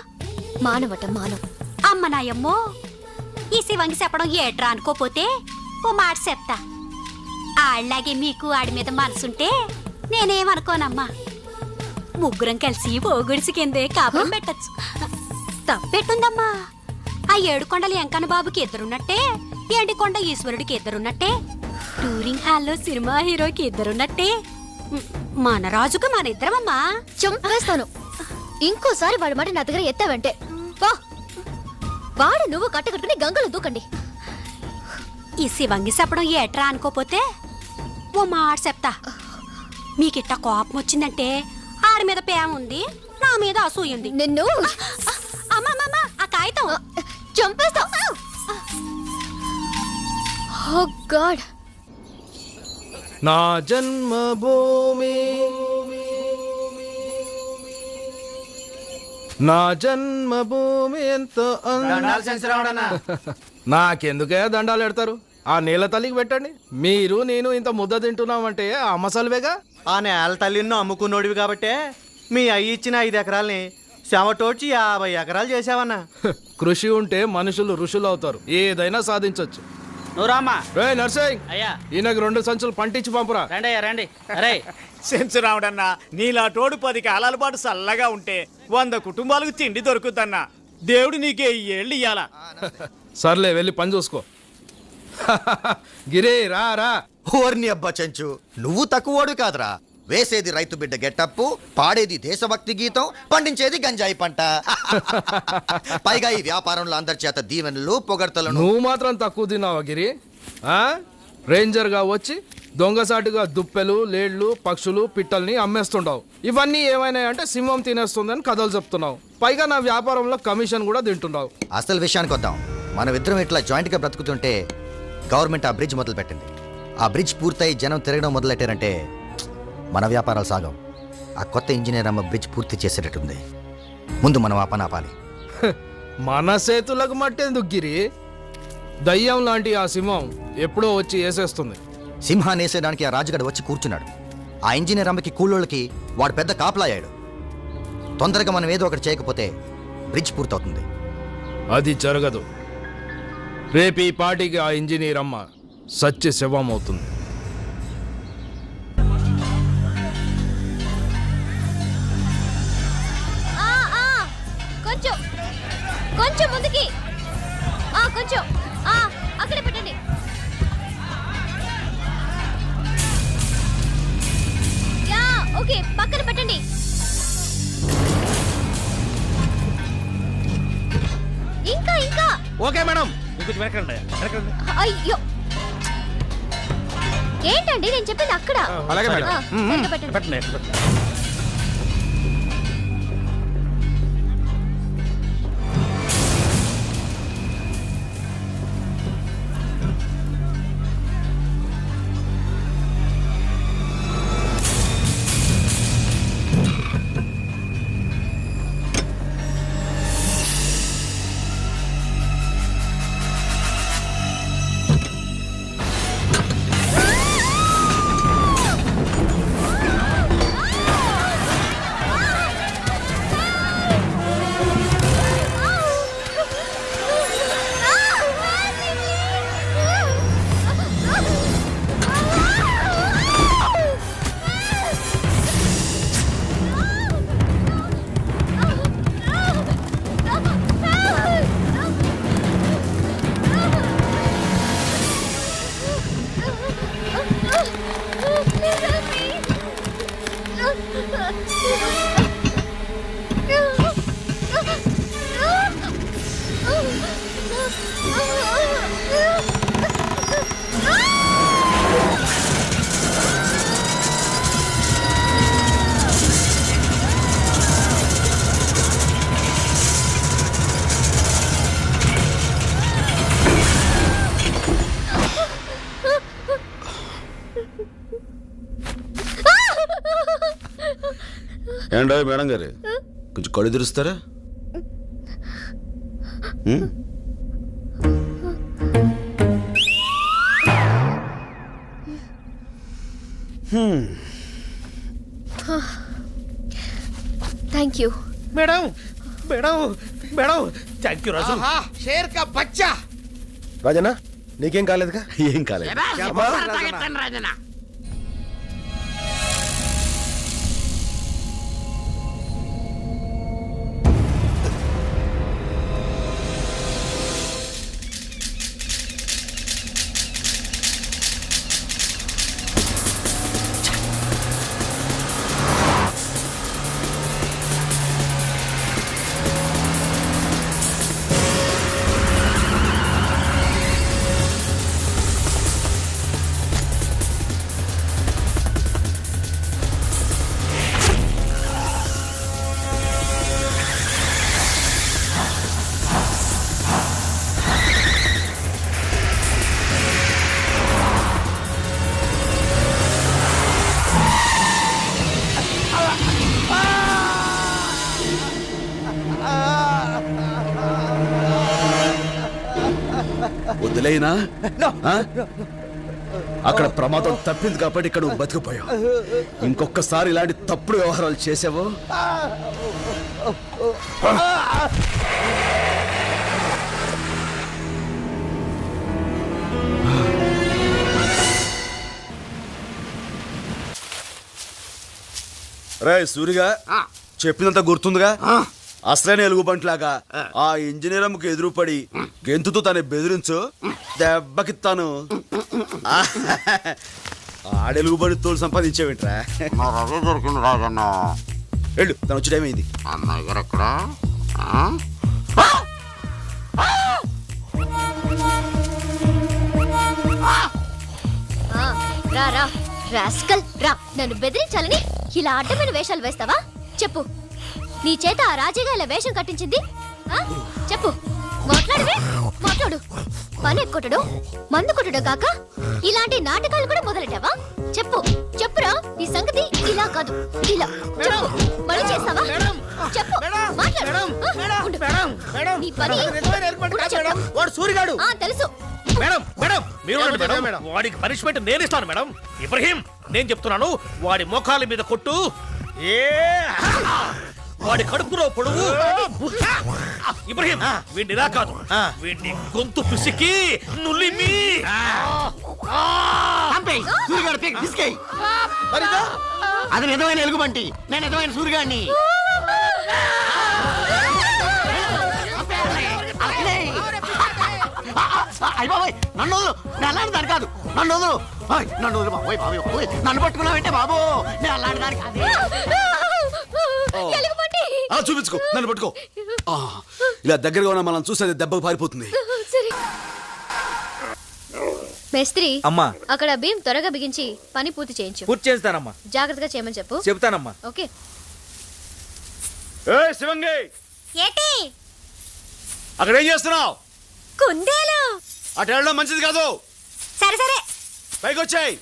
మానవట మానవ. అమ్మ నాయమ్మో, ఈ శివంగి చెప్పడం ఏట్రా అనుకోపోతే ఓ మాట చెప్తా. ఆళ్ళలాగే మీకు ఆడి మీద మనసుంటే నేనేమనుకోనమ్మా. ముగ్గురం కలిసి ఓగుడిసి కిందే కాపురం పెట్టచ్చు. తప్పెట్టుందమ్మా. ఆ ఏడు కొండలు ఎంకన్న బాబుకి ఇద్దరున్నట్టే, ఏడికొండ ఈశ్వరుడికి ఇద్దరున్నట్టే, టూరింగ్ హాల్లో సినిమా హీరోకి ఇద్దరున్నట్టే, మన రాజుకు మన ఇద్దరమమ్మా. చంపేస్తాను. ఇంకోసారి వాడి మాట నా దగ్గర ఎత్తావంటే వా, వాడు నువ్వు కట్టకట్టుకుని గంగలో దూకండి. ఈ శివంగి చెప్పడం ఏట్రా అనుకోపోతే ఓ మాట చెప్తా. మీకిట్ట కోపం వచ్చిందంటే ఆడి మీద ప్రేమ ఉంది, నా మీద అసూయ ఉంది. నిన్ను అమ్మమ్మమ్మ ఆ కాగితం చంపేస్తావు. ఓ గాడ్. నా జన్మభూమి, నా జన్మభూమి ఎంతో నాకెందుకే దండాలు పెడతారు? ఆ నీళ్ళ తల్లికి పెట్టండి. మీరు నేను ఇంత ముద్ద తింటున్నామంటే ఆ మసాలువేగా. ఆ నేల తల్లిని అమ్ముకున్నోడివి కాబట్టే మీ అయ్యి ఇచ్చిన 5 ఎకరాల్ని శవటోడ్చి 50 ఎకరాలు చేసావన్నా. కృషి ఉంటే మనుషులు ఋషులు అవుతారు, ఏదైనా సాధించొచ్చు. నువ్వు రామ్మా. రే నర్సింగ్, అయ్యా ఈయనకు 2 సంచులు పంటించి పంపురా. రండి అయ్యా రండి. అరే సెన్స్ రావడన్నా, నీలా తోడు 10 కాలాల పాటు చల్లగా ఉంటే 100 కుటుంబాలకు తిండి దొరుకుద్దన్నా. దేవుడు నీకే ఈ ఏళ్ళు ఇయ్యాలా. సర్లే వెళ్ళి పని చూసుకో. గిరే రా రా. ఓర్ని అబ్బా చెంచు, నువ్వు తక్కువోడు కాదురా. వేసేది రైతు బిడ్డ గెట్టప్పు, పాడేది దేశభక్తి గీతం, పండించేది గంజాయి పంట. పైగా ఈ వ్యాపారంలో అందరి చేత దీవెనలు పొగడ్తలను. నువ్వు మాత్రం తక్కువ తిన్నావా గిరి? ఆ? రేంజర్గా వచ్చి దొంగసాటుగా దుప్పెలు, లేళ్లు, పక్షులు, పిట్టల్ని అమ్మేస్తుంటావు. ఇవన్నీ ఏమైనా అంటే సింహం తినేస్తుందని కథలు చెప్తున్నావు. పైగా నా వ్యాపారంలో కమిషన్ కూడా తింటున్నావు. అసలు విషయానికి వద్దాం. మనం ఇద్దరం ఇట్లా జాయింట్గా బ్రతుకుతుంటే గవర్నమెంట్ ఆ బ్రిడ్జ్ మొదలు పెట్టింది. ఆ బ్రిడ్జ్ పూర్తయి జనం తిరగడం మొదలెట్టారంటే మన వ్యాపారాలు సాగం. ఆ కొత్త ఇంజనీర్ అమ్మ బ్రిడ్జ్ పూర్తి చేసేటట్టుంది. ముందు మనం ఆ పని ఆపాలి. మన చేతులకు మట్టేందుకు గిరి? దయ్యం లాంటి ఆ సింహం ఎప్పుడో వచ్చి వేసేస్తుంది. సింహాన్ని వేసేయడానికి ఆ రాజుగాడు వచ్చి కూర్చున్నాడు. ఆ ఇంజనీర్ అమ్మకి కూలోళ్ళకి వాడు పెద్ద కాపలాయాడు. తొందరగా మనం ఏదో ఒకటి చేయకపోతే బ్రిడ్జ్ పూర్తవుతుంది. అది జరగదు. రేపు ఈ పార్టీకి ఆ ఇంజనీర్ అమ్మ సత్య శవం అవుతుంది. కొంచెం కొంచెం ముందుకి. కొంచెం అక్కడే పెట్టండి. ఓకే, పక్కన పెట్టండి. ఇంకా ఇంకా. ఓకే మేడం, ఇంకొంచెం వెనకండి. అయ్యో, ఏంటండి నేను చెప్పింది అక్కడ. అలాగే మేడం. సరిగ్గా పెట్టండి. పెట్టండి. ఏంటో మేడం గారు కొంచెం కళ్ళు తెరుస్తారా? Thank you. Madam madam madam thank you Raju. शेर का बच्चा రాజన్న నీకేం కాలేదుగా? ఏం కాలేదు. राजना వదిలేనా? ఆ? అక్కడ ప్రమాదం తప్పింది కాబట్టి ఇక్కడ నువ్వు బతికిపోయావు. ఇంకొకసారి ఇలాంటి తప్పుడు వ్యవహారాలు చేసావో రే సూరిగా చెప్పినంత గుర్తుందిగా? అసలైన ఎలుగుబంట్లాగా ఆ ఇంజనీర్ అమ్మకు ఎదురుపడి గెంతుతో తను బెదిరించు, దెబ్బకి తను ఆడెలుగుబడి తోలు సంపాదించేవిట్రా. అదే దొరికింది రాజన్న. వెళ్ళు, తను వచ్చి టైం అయింది. అమ్మాయి గారు ఎక్కడ? రా రా రాస్కల్ రా. నన్ను బెదిరించాలని ఇలా అడ్డమైన వేషాలు వేస్తావా? చెప్పు, నీ చేత ఆ రాజీగా ఇలా వేషం కట్టించింది? ఆ? చెప్పు, మాట్లాడవే, మాట్లాడు. పని కొట్టడం, మందు కొట్టడం కాక ఇలాంటి నాటకాలు కూడా మొదలెట్టావా? చెప్పు, చెప్పురా, నీ సంగతి ఇలా కాదు, ఇలా చెప్పు. మళ్ళీ చేస్తావా? చెప్పు, మాట్లాడు. ఉండు. నీ పని కూడా చెప్తా. వాడు సూరిగాడు. ఆ, తెలుసు. మేడం మేడం మీరు ఉండండి మేడం. వాడికి పనిష్మెంట్ నేను ఇస్తాను మేడం. ఇబ్రహీం, నేను చెప్తున్నాను, వాడి మోకాల మీద కొట్టు. వాడి కడుపులో పొడువు. ఇబ్రహీం, వీడిని ఇలా కాదు, వీడిని గొంతు పిసికి నులిమి. సూరిగాడు పీక తీసుకెయ్యి. అది నిజమైన ఎలుగుబంటి, నేను నిజమైన సూరిగాడిని. అయ్య బాబాయ్, నన్ను వదులు. నేను అలాంటి దాని కాదు, నన్ను వదులు. నన్ను వదులు బాబోయ్, బాబోయ్ నన్ను పట్టుకున్నావంటే బాబు, నేను అలాంటి దాని కాదు. ఎలుగుబంటి. చూపించుకో, నన్ను పట్టుకో. ఇలా దగ్గరగా ఉన్న మనం చూసేది దెబ్బకు పారిపోతుంది. సరే. మేస్త్రి, అమ్మా, అక్కడ భీమ్ త్వరగా బిగించి పని పూర్తి చేయించు. పూర్తి చేస్తానమ్మా. జాగ్రత్తగా చేయమని చెప్పు. చెప్తానమ్మా. ఓకే. శివంగి, ఏటి అక్కడ ఏం చేస్తున్నావు? కుందేలు. అటు వెళ్ళడం మంచిది కాదు. సరే సరే. పైకి వచ్చాయి.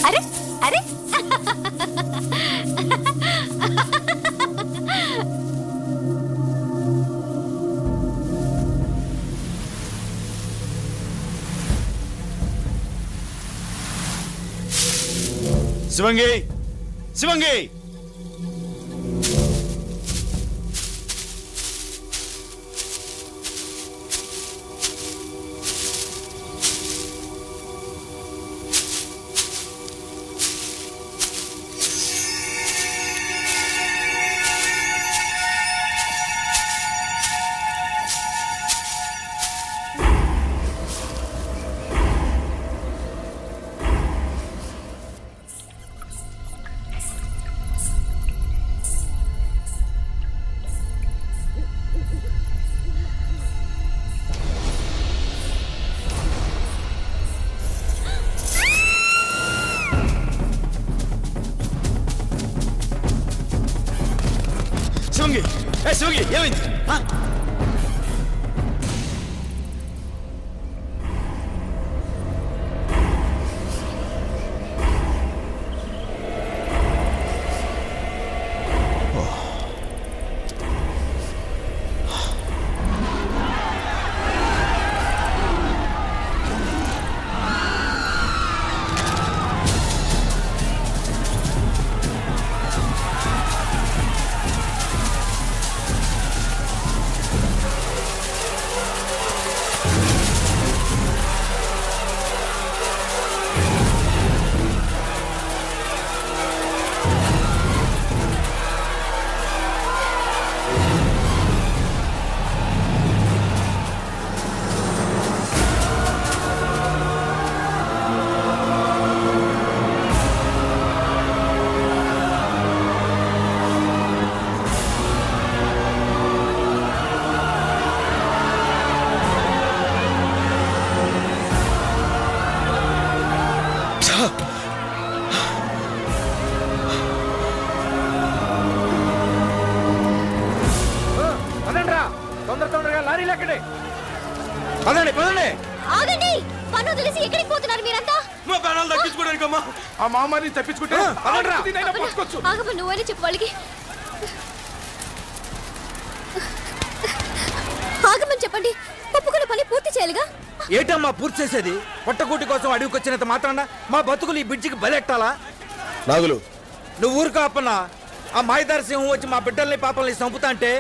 అరే అరే. శివంగి, శివంగి, శివంగి, శివంగి, ఏమైంది? లారీలు ఎక్కడే పదండి పదండి ఆగండి, పన్ను వదిలేసి ఎక్కడికి పోతున్నారు మీరంతా? మా ప్రాణాలు తగ్గించుకోవడానికమ్మా. ఆ మహమ్మారిని తప్పించుకుంటే ఆగమని నువ్వని చెప్పు వాళ్ళకి. ఆగమని చెప్పండి, ఒప్పుకున్న పని పూర్తి చేయాలిగా. ఏటమ్మా పూర్తి చేసేది? పొట్టకూటి కోసం అడవికి వచ్చినంత మాత్రాన మా బతుకులు ఈ బ్రిడ్జికి బలెట్టాలా? నాగులు, నువ్వు ఊరుకో అప్పన్నా. ఆ మాయదారి సింహం వచ్చి మా బిడ్డల్ని పాపల్ని చంపుతా అంటే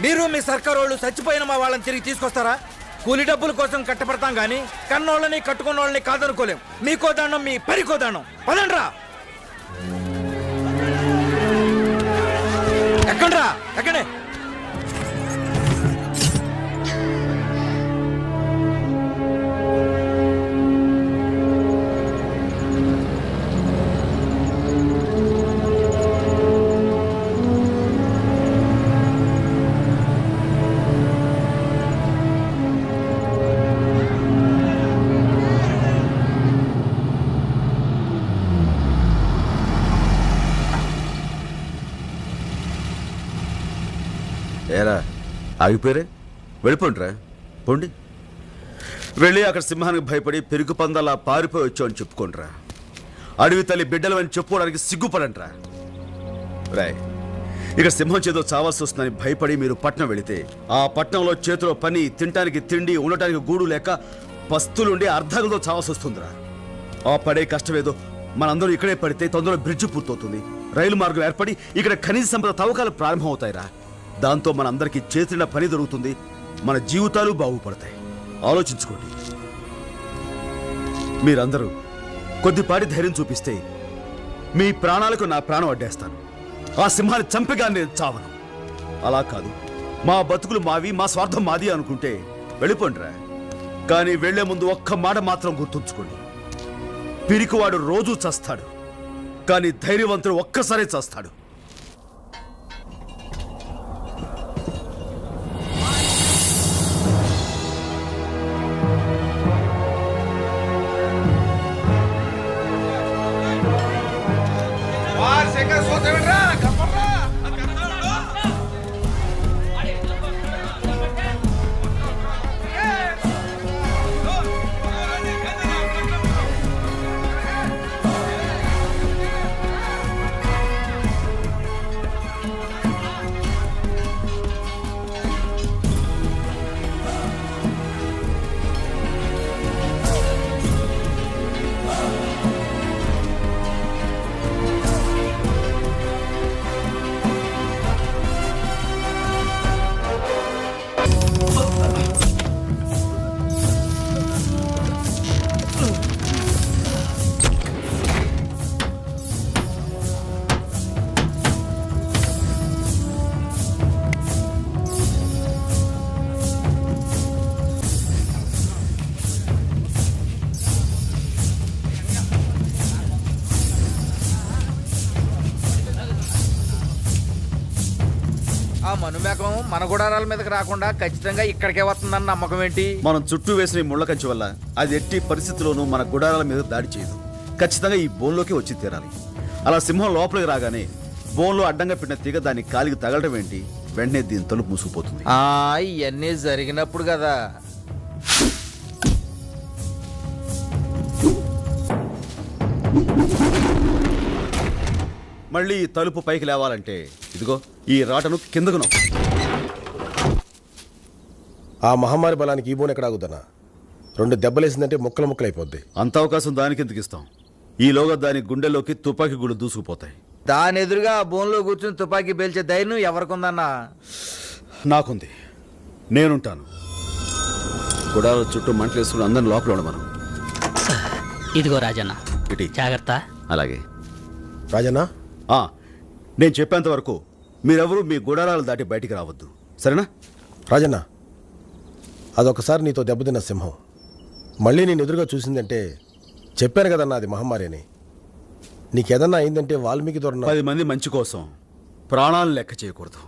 మీరు మీ సర్కారు వాళ్ళు చచ్చిపోయిన మా వాళ్ళని తిరిగి తీసుకొస్తారా? కూలి డబ్బుల కోసం కట్టపడతాం గాని కన్నోళ్ళని కట్టుకున్న వాళ్ళని కాదనుకోలేం. మీకో దండం, మీ పరికో దండం. పదండ్రా. ఎక్కండ్రా, ఎక్కడే. ఏరా ఆగిపోయారే, వెళ్ళిపోండిరా, పోండి. వెళ్ళి అక్కడ సింహానికి భయపడి పెరుగు పందలా పారిపోయి వచ్చామని చెప్పుకోండిరా. అడవి తల్లి బిడ్డలు అని చెప్పుకోవడానికి సిగ్గుపడండిరా. రాయ్, ఇక సింహం చేతో చావాల్సి వస్తుందని భయపడి మీరు పట్నం వెళితే ఆ పట్నంలో చేతిలో పని, తినటానికి తిండి, ఉండటానికి గూడు లేక పస్తులుండి అర్ధాలతో చావాల్సి వస్తుందిరా. ఆ పడే కష్టమేదో మనందరూ ఇక్కడే పడితే తొందరలో బ్రిడ్జ్ పూర్తవుతుంది, రైలు మార్గం ఏర్పడి ఇక్కడ ఖనిజ సంపద తవ్వకాలు ప్రారంభమవుతాయిరా. దాంతో మనందరికీ చేతిన పని దొరుకుతుంది, మన జీవితాలు బాగుపడతాయి. ఆలోచించుకోండి. మీరందరూ కొద్దిపాటి ధైర్యం చూపిస్తే మీ ప్రాణాలకు నా ప్రాణం అడ్డేస్తాను. ఆ సింహాన్ని చంపగా నేను చావను. అలా కాదు, మా బతుకులు మావి, మా స్వార్థం మాది అనుకుంటే వెళ్ళిపోండిరా. కానీ వెళ్లే ముందు ఒక్క మాట మాత్రం గుర్తుంచుకోండి. పిరికివాడు రోజూ చస్తాడు, కానీ ధైర్యవంతుడు ఒక్కసారే చస్తాడు. మనుమేకం మన గుడారాల మీదకి రాకుండా ఖచ్చితంగా ఇక్కడికే వస్తుందన్న నమ్మకం ఏంటి? మనం చుట్టూ వేసిన ఈ ముళ్ళ కంచె వల్ల అది ఎట్టి పరిస్థితుల్లోనూ మన గుడారాల మీద దాడి చేయదు. ఖచ్చితంగా ఈ బోన్లోకి వచ్చి తీరాలి. అలా సింహం లోపలికి రాగానే బోన్లో అడ్డంగా పెట్టిన తీగ దాని కాలికి తగలడం ఏంటి, వెంటనే దీని తలుపు మూసుకుపోతుంది. ఇవన్నీ జరిగినప్పుడు కదా. మళ్ళీ ఈ తలుపు పైకి లేవాలంటే ఇదిగో ఈ రాటను కిందకు నొక్కు. ఆ మహమ్మారి బలానికి ఈ బోన్ ఎక్కడ ఆగుద్దనా? 2 దెబ్బలేసిందంటే ముక్కలు ముక్కలైపోద్ది. అంత అవకాశం దానికి ఎందుకు ఇస్తాం? ఈలోగా దాని గుండెలోకి తుపాకీ గుళ్ళు దూసుకుపోతాయి. దాని ఎదురుగా ఆ బోన్లో కూర్చుని తుపాకీ పేల్చే ధైర్యం ఎవరికుందన్నా? నాకుంది, నేనుంటాను. గుడాల చుట్టూ మంటలు వేసుకుని అందరిని లోపల ఉండమను. ఇదిగో రాజన్న, ఇటీ. జాగ్రత్త. అలాగే రాజన్నా, నేను చెప్పేంత వరకు మీరెవరూ మీ గుడారాలు దాటి బయటికి రావద్దు, సరేనా? రాజన్నా, అదొకసారి నీతో దెబ్బతిన్న సింహం మళ్ళీ నేను ఎదురుగా చూసిందంటే చెప్పాను కదన్నా అది మహమ్మారి అని. నీకేదన్నా అయిందంటే వాల్మీకి దొరన 10 మంది మంచి కోసం ప్రాణాలను లెక్క చేయకూడదు.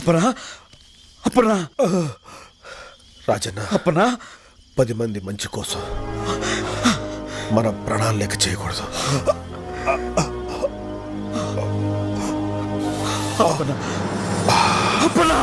అప్పనా అప్పనా రాజన్న అప్పనా 10 మంది మంచి కోసం మన ప్రాణాలు లెక్క చేయకూడదు. అప్పనా అప్పన్నా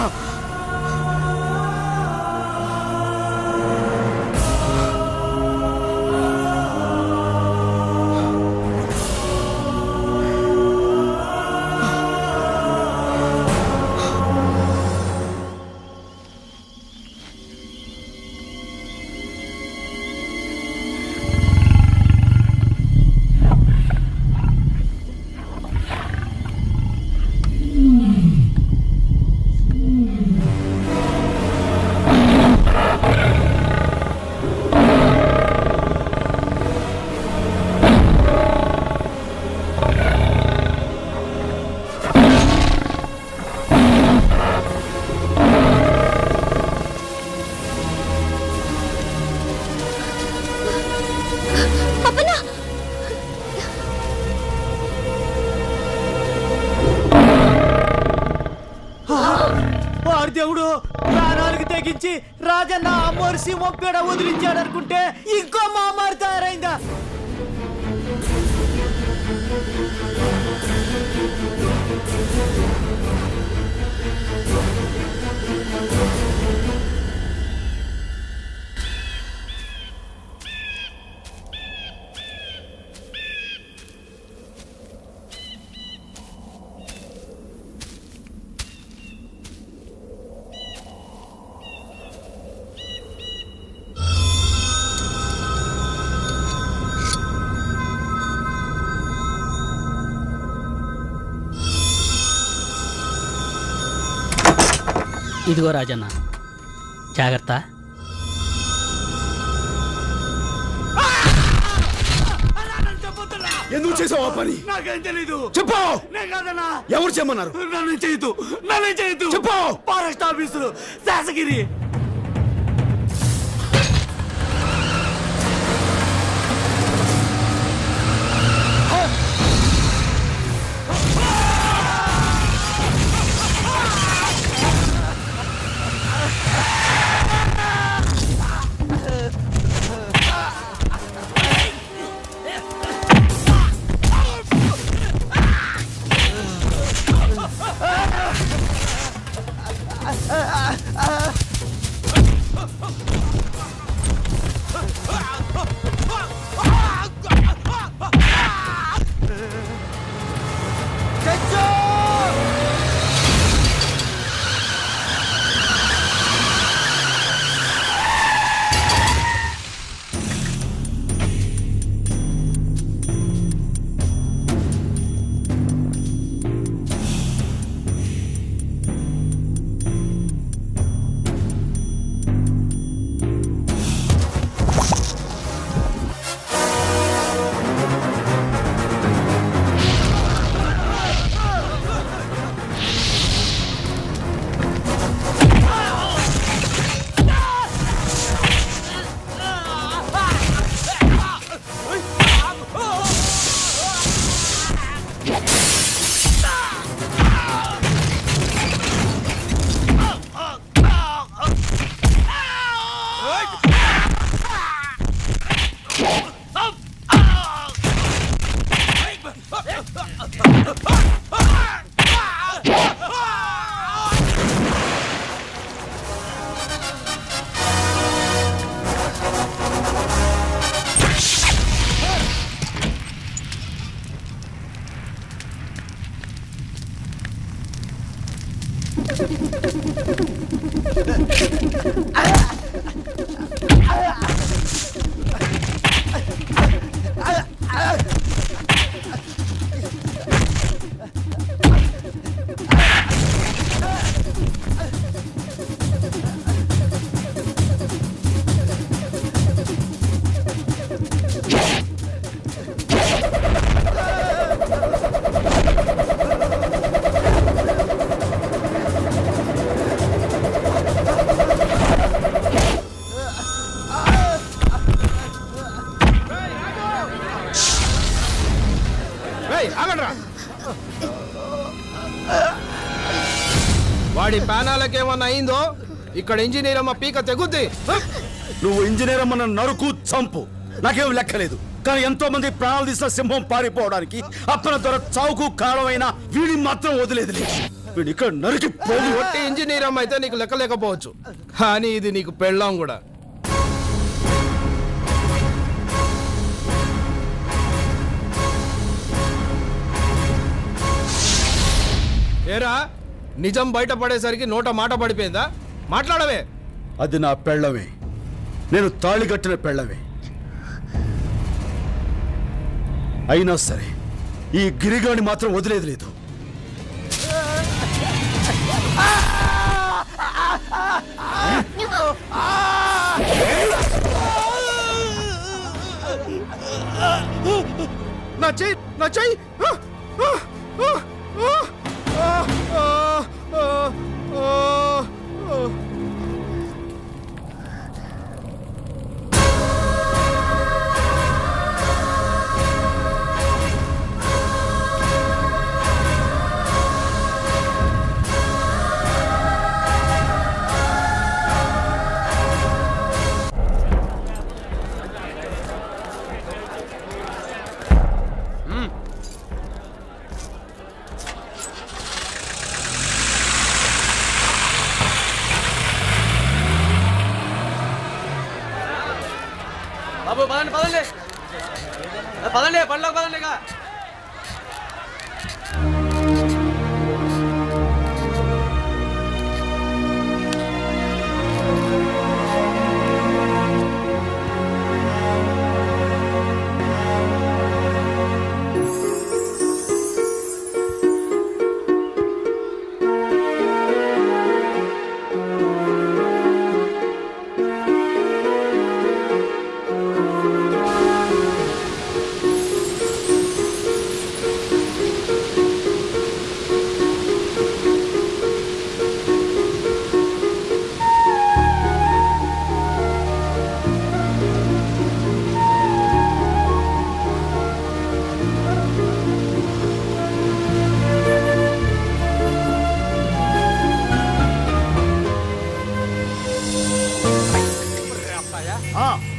వాడు దేవుడు ప్రాణాలకు తెగించి రాజన్న అమ్మోరు సింహం పేడ వదిలించాడు అనుకుంటే ఇంకో మామారు తయారైందా? ఇదిగో రాజన్న, జాగ్రత్త. ఎందుకు చేసావు ఆ పని? నాకేం తెలీదు. చెప్పు. నే కాదన్నా. ఎవరు చేయమన్నారు? నన్ను చేయొద్దు. చెప్పు. Forest office Sasagiri. ఆడి ప్యానాలకేమన్నా అయిందో ఇక్కడ ఇంజనీర్ అమ్మ పీక తెగుద్ది. నువ్వు ఇంజనీర్ అమ్మన్న నరుకు చంపు నాకేం లెక్కలేదు, కానీ ఎంతో మంది ప్రాణాలు తీసిన సింహం పారిపోవడానికి అప్పన దొర చావుకు కారణమైన వీడిని మాత్రం వదిలేదు. వీడు ఇక్కడ నరికి పోగు. ఒట్టి ఇంజనీర్ అమ్మ అయితే నీకు లెక్క లేకపోవచ్చు, కానీ ఇది నీకు పెళ్ళాం కూడా. ఏరా నిజం బయటపడేసరికి నోట మాట పడిపోయిందా? మాట్లాడవే. అది నా పెళ్ళమే, నేను తాళి కట్టిన పెళ్ళమే. అయినా సరే ఈ గిరిగాని మాత్రం వదిలేదు లేదు. నా చెయ్యి, నా చెయ్యి. బాబు పదండి పదండి పదండి పనిలోకి పదండి. ఇక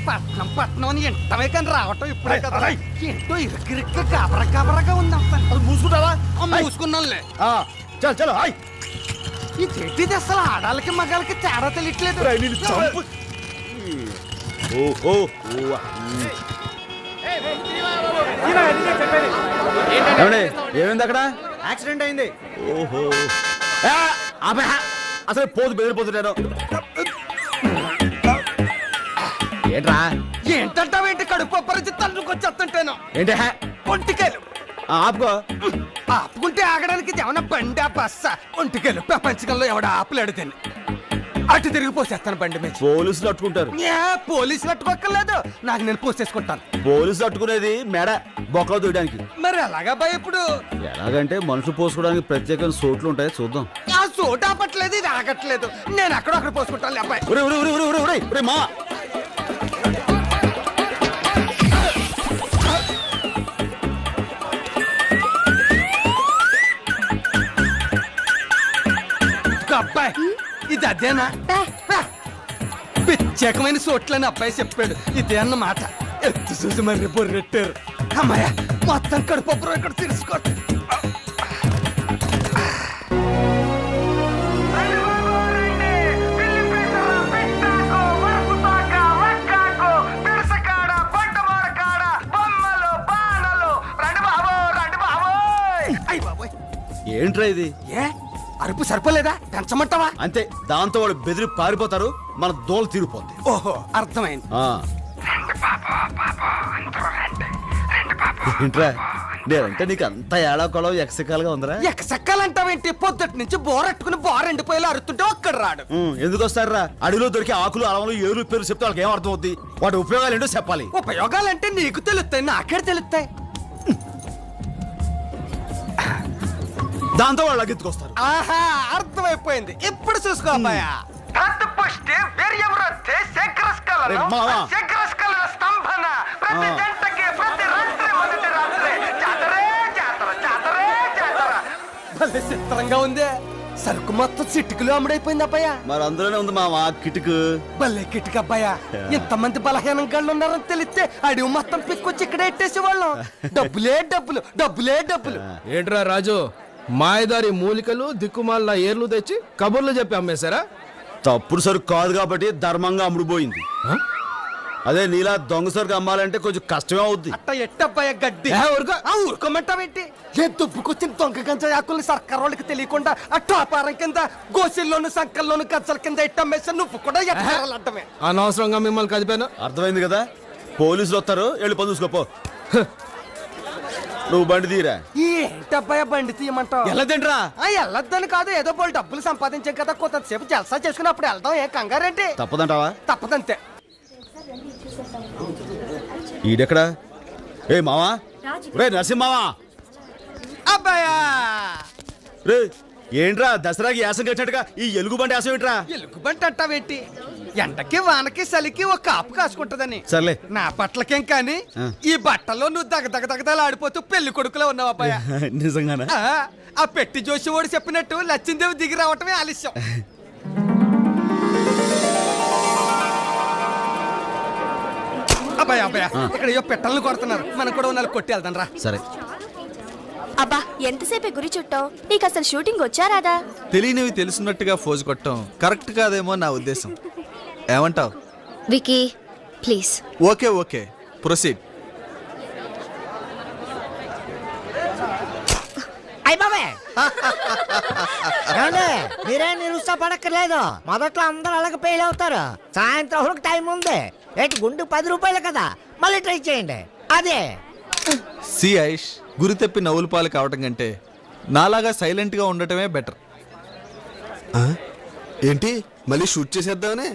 పట్నం పట్నం అని ఎంటమే కానీ రావటం ఇప్పుడే కదా. ఏంటో ఇరుకిరిక్క కాబర కాబరగా ఉందంతా. మూసుకుంటావా? మూసుకున్నానులే. చల్ చలో హాయ్. ఇది అసలు ఆడాలకి మగాలకి తేడా తెలియట్లేదు. ఓహో ఏమైంది అక్కడ? యాక్సిడెంట్ అయింది. ఓహో అసలు పోతు బెదిరిపోతున్నాను. ఏంట్రా? ఏంటంటావేంటి? కడుపు పరిచి తన్నుకొచ్చేస్తుంటాను. ఏంటి ఒంటికాయలు ఆపుకో. ఆపుకుంటే ఆగడానికి ఏమన్నా బండి బస్సా? ఒంటికాయలు ప్రపంచకంలో ఎవడ ఆపలేడు తిని అటు తిరిగి పోసేస్తాను బండి మీద. పోలీసులు అట్టుకుంటారు. పోలీసులు అట్టుకోక్కర్లేదు, నాకు నేను పోసేసుకుంటాను. పోలీసులు అట్టుకునేది మెడ బొక్కలు దూయడానికి. మరి ఎలాగా భయ ఇప్పుడు? ఎలాగంటే మనుషులు పోసుకోవడానికి ప్రత్యేకమైన సోట్లు ఉంటాయి, చూద్దాం. ఆ చోటు ఆపట్లేదు, ఇది ఆగట్లేదు. నేను అక్కడ పోసుకుంటాను అబ్బాయి. మా అబ్బాయి ఇది అదేనా? ప్రత్యేకమైన చోట్లని అబ్బాయి చెప్పాడు. ఇదే అన్నమాట. ఎత్తు చూసి మరి బొర్రెట్టారు. అమ్మాయ మొత్తం కడుపు ఇక్కడ తీసుకో. ఏంట్రా ఇది? ఏ అరుపు సరిపోలేదా? పెంచమంటావా? అంతే, దాంతో వాళ్ళు బెదిరి పారిపోతారు, మన దోలు తీరిపోద్ది. ఓహో అర్థమైంది. ఏంట్రా నేనంటే నీకు అంత ఏడాకొలం ఎక్సకాలుగా ఉందిరా? ఎక్కసెక్కాలంటావేంటి? పొద్దుటి నుంచి బోరెట్టుకుని బోరెండిపోయేలా అరుతుంటే ఒక్కడ రాడు. ఎందుకు వస్తారా? అడవిలో దొరికి ఆకులు అలవలు ఏరు పేరు చెప్తే వాళ్ళకి ఏం అర్థం అవుద్ది? వాటి ఉపయోగాలు ఏంటో చెప్పాలి. ఉపయోగాలంటే నీకు తెలుస్తాయి, నాకే తెలుస్తాయి. దాంతో వాళ్ళు అగ్గెత్తుకొస్తారు. ఆహా అర్థమైపోయింది. ఇప్పుడు చూసుకో అబ్బాయ. చిత్రంగా ఉంది. సరుకు మొత్తం చిట్టుకులు అమ్ముడైపోయింది అబ్బాయ. మరి అందులోనే ఉంది మావా కిటుకు. భలే కిటుకు అబ్బాయ. ఎంతమంది బలహీనం గళ్ళు ఉన్నారని తెలిస్తే అడివి మొత్తం పిక్కొచ్చి ఇక్కడ ఎట్టేసేవాళ్ళం. డబ్బులే డబ్బులు, డబ్బులే డబ్బులు. ఏంట్రా రాజు, మాయదారి మూలికలు దిక్కుమాలిన ఏర్లు తెచ్చి కబుర్లు చెప్పి అమ్మేశారా? తప్పుడు సరుకు కాదు కాబట్టి ధర్మంగా అమ్ముడుపోయింది. అదే నీలా దొంగ సరుకు అమ్మాలంటే కొంచెం కష్టమే అవుద్ది. అట్ట ఎట్టబ్బాయ గడ్డి ఊరుకోమంటావేంటి? ఏ దుబ్బుకొచ్చిన దొంగ గంజ ఆకుల్ని సర్కార్ వాళ్ళకి తెలియకుండా ఆ టోపారం కింద గోసిల్లోను సంకల్లోను గజ్జల కింద ఎట్టమ్మేసా నువ్వు కూడా ఎట్టాలంటమే. అనవసరంగా మిమ్మల్ని కదిపాను. అర్థమైంది కదా, పోలీసులు వస్తారు, వెళ్ళి పని చూసుకోపో. నువ్వు బండి తీరా. ఏంటబ్బాయ బండి తీయమంటావు? వెళ్ళదండ్రా. వెళ్ళొద్దని కాదు, ఏదో పోలు డబ్బులు సంపాదించాం కదా, కొంతసేపు జలసా చేసుకున్నప్పుడు వెళ్దాం. ఏ కంగారేంటి? తప్పదంటావా? తప్పదంతే. ఈడెక్కడా? ఏ మావా, రే నరసింహావా. అబ్బాయా రే ఏంట్రా దసరాకి యాసం కట్టినట్టుగా ఈ ఎలుగు బండి యాసం ఏంట్రా? ఎలుగుబంటి అంటావేంటి? ఎండకి వానకి చలికి ఒక కాపు కాసుకుంటదని. సర్లే. నా పట్లకేం కానీ ఈ బట్టల్లో నువ్వు దగదగదగదలు ఆడిపోతూ పెళ్లి కొడుకులో ఉన్నావు అబ్బాయ. నిజంగానా? ఆ పెట్టి జోషి ఓడి చెప్పినట్టు లచ్చిందేవి దిగి రావటమే ఆలస్యం. అబ్బాయ అబ్బాయ ఇక్కడ ఏవో పెట్టలను కొడుతున్నారు, మనం కూడా ఉన్నాళ్ళు కొట్టి వెళ్దాం రా. సరే. అబ్బా ఎంతసేపే గురి చుట్టావు? నీకు అసలు షూటింగ్ వచ్చా రాదా? తెలియనివి తెలుసున్నట్టుగా ఫోజు కొట్టడం కరెక్ట్ కాదేమో నా ఉద్దేశం. ఏమంటావ్? Vicky please. Okay okay, proceed. మీరే నిరుత్సాహపడక్కర్లేదు. మొదట్లో అందరూ అలాగే ఫెయిల్ అవుతారు. సాయంత్రం వరకు టైం ఉంది. ఏంటి గుండు 10 రూపాయలు కదా, మళ్ళీ ట్రై చేయండి. అదే సి ఐష్, గురి తెప్పి నవ్వుల పాలు కావటం కంటే నాలాగా సైలెంట్ గా ఉండటమే బెటర్. ఏంటి మళ్ళీ షూట్ చేసేద్దామనే?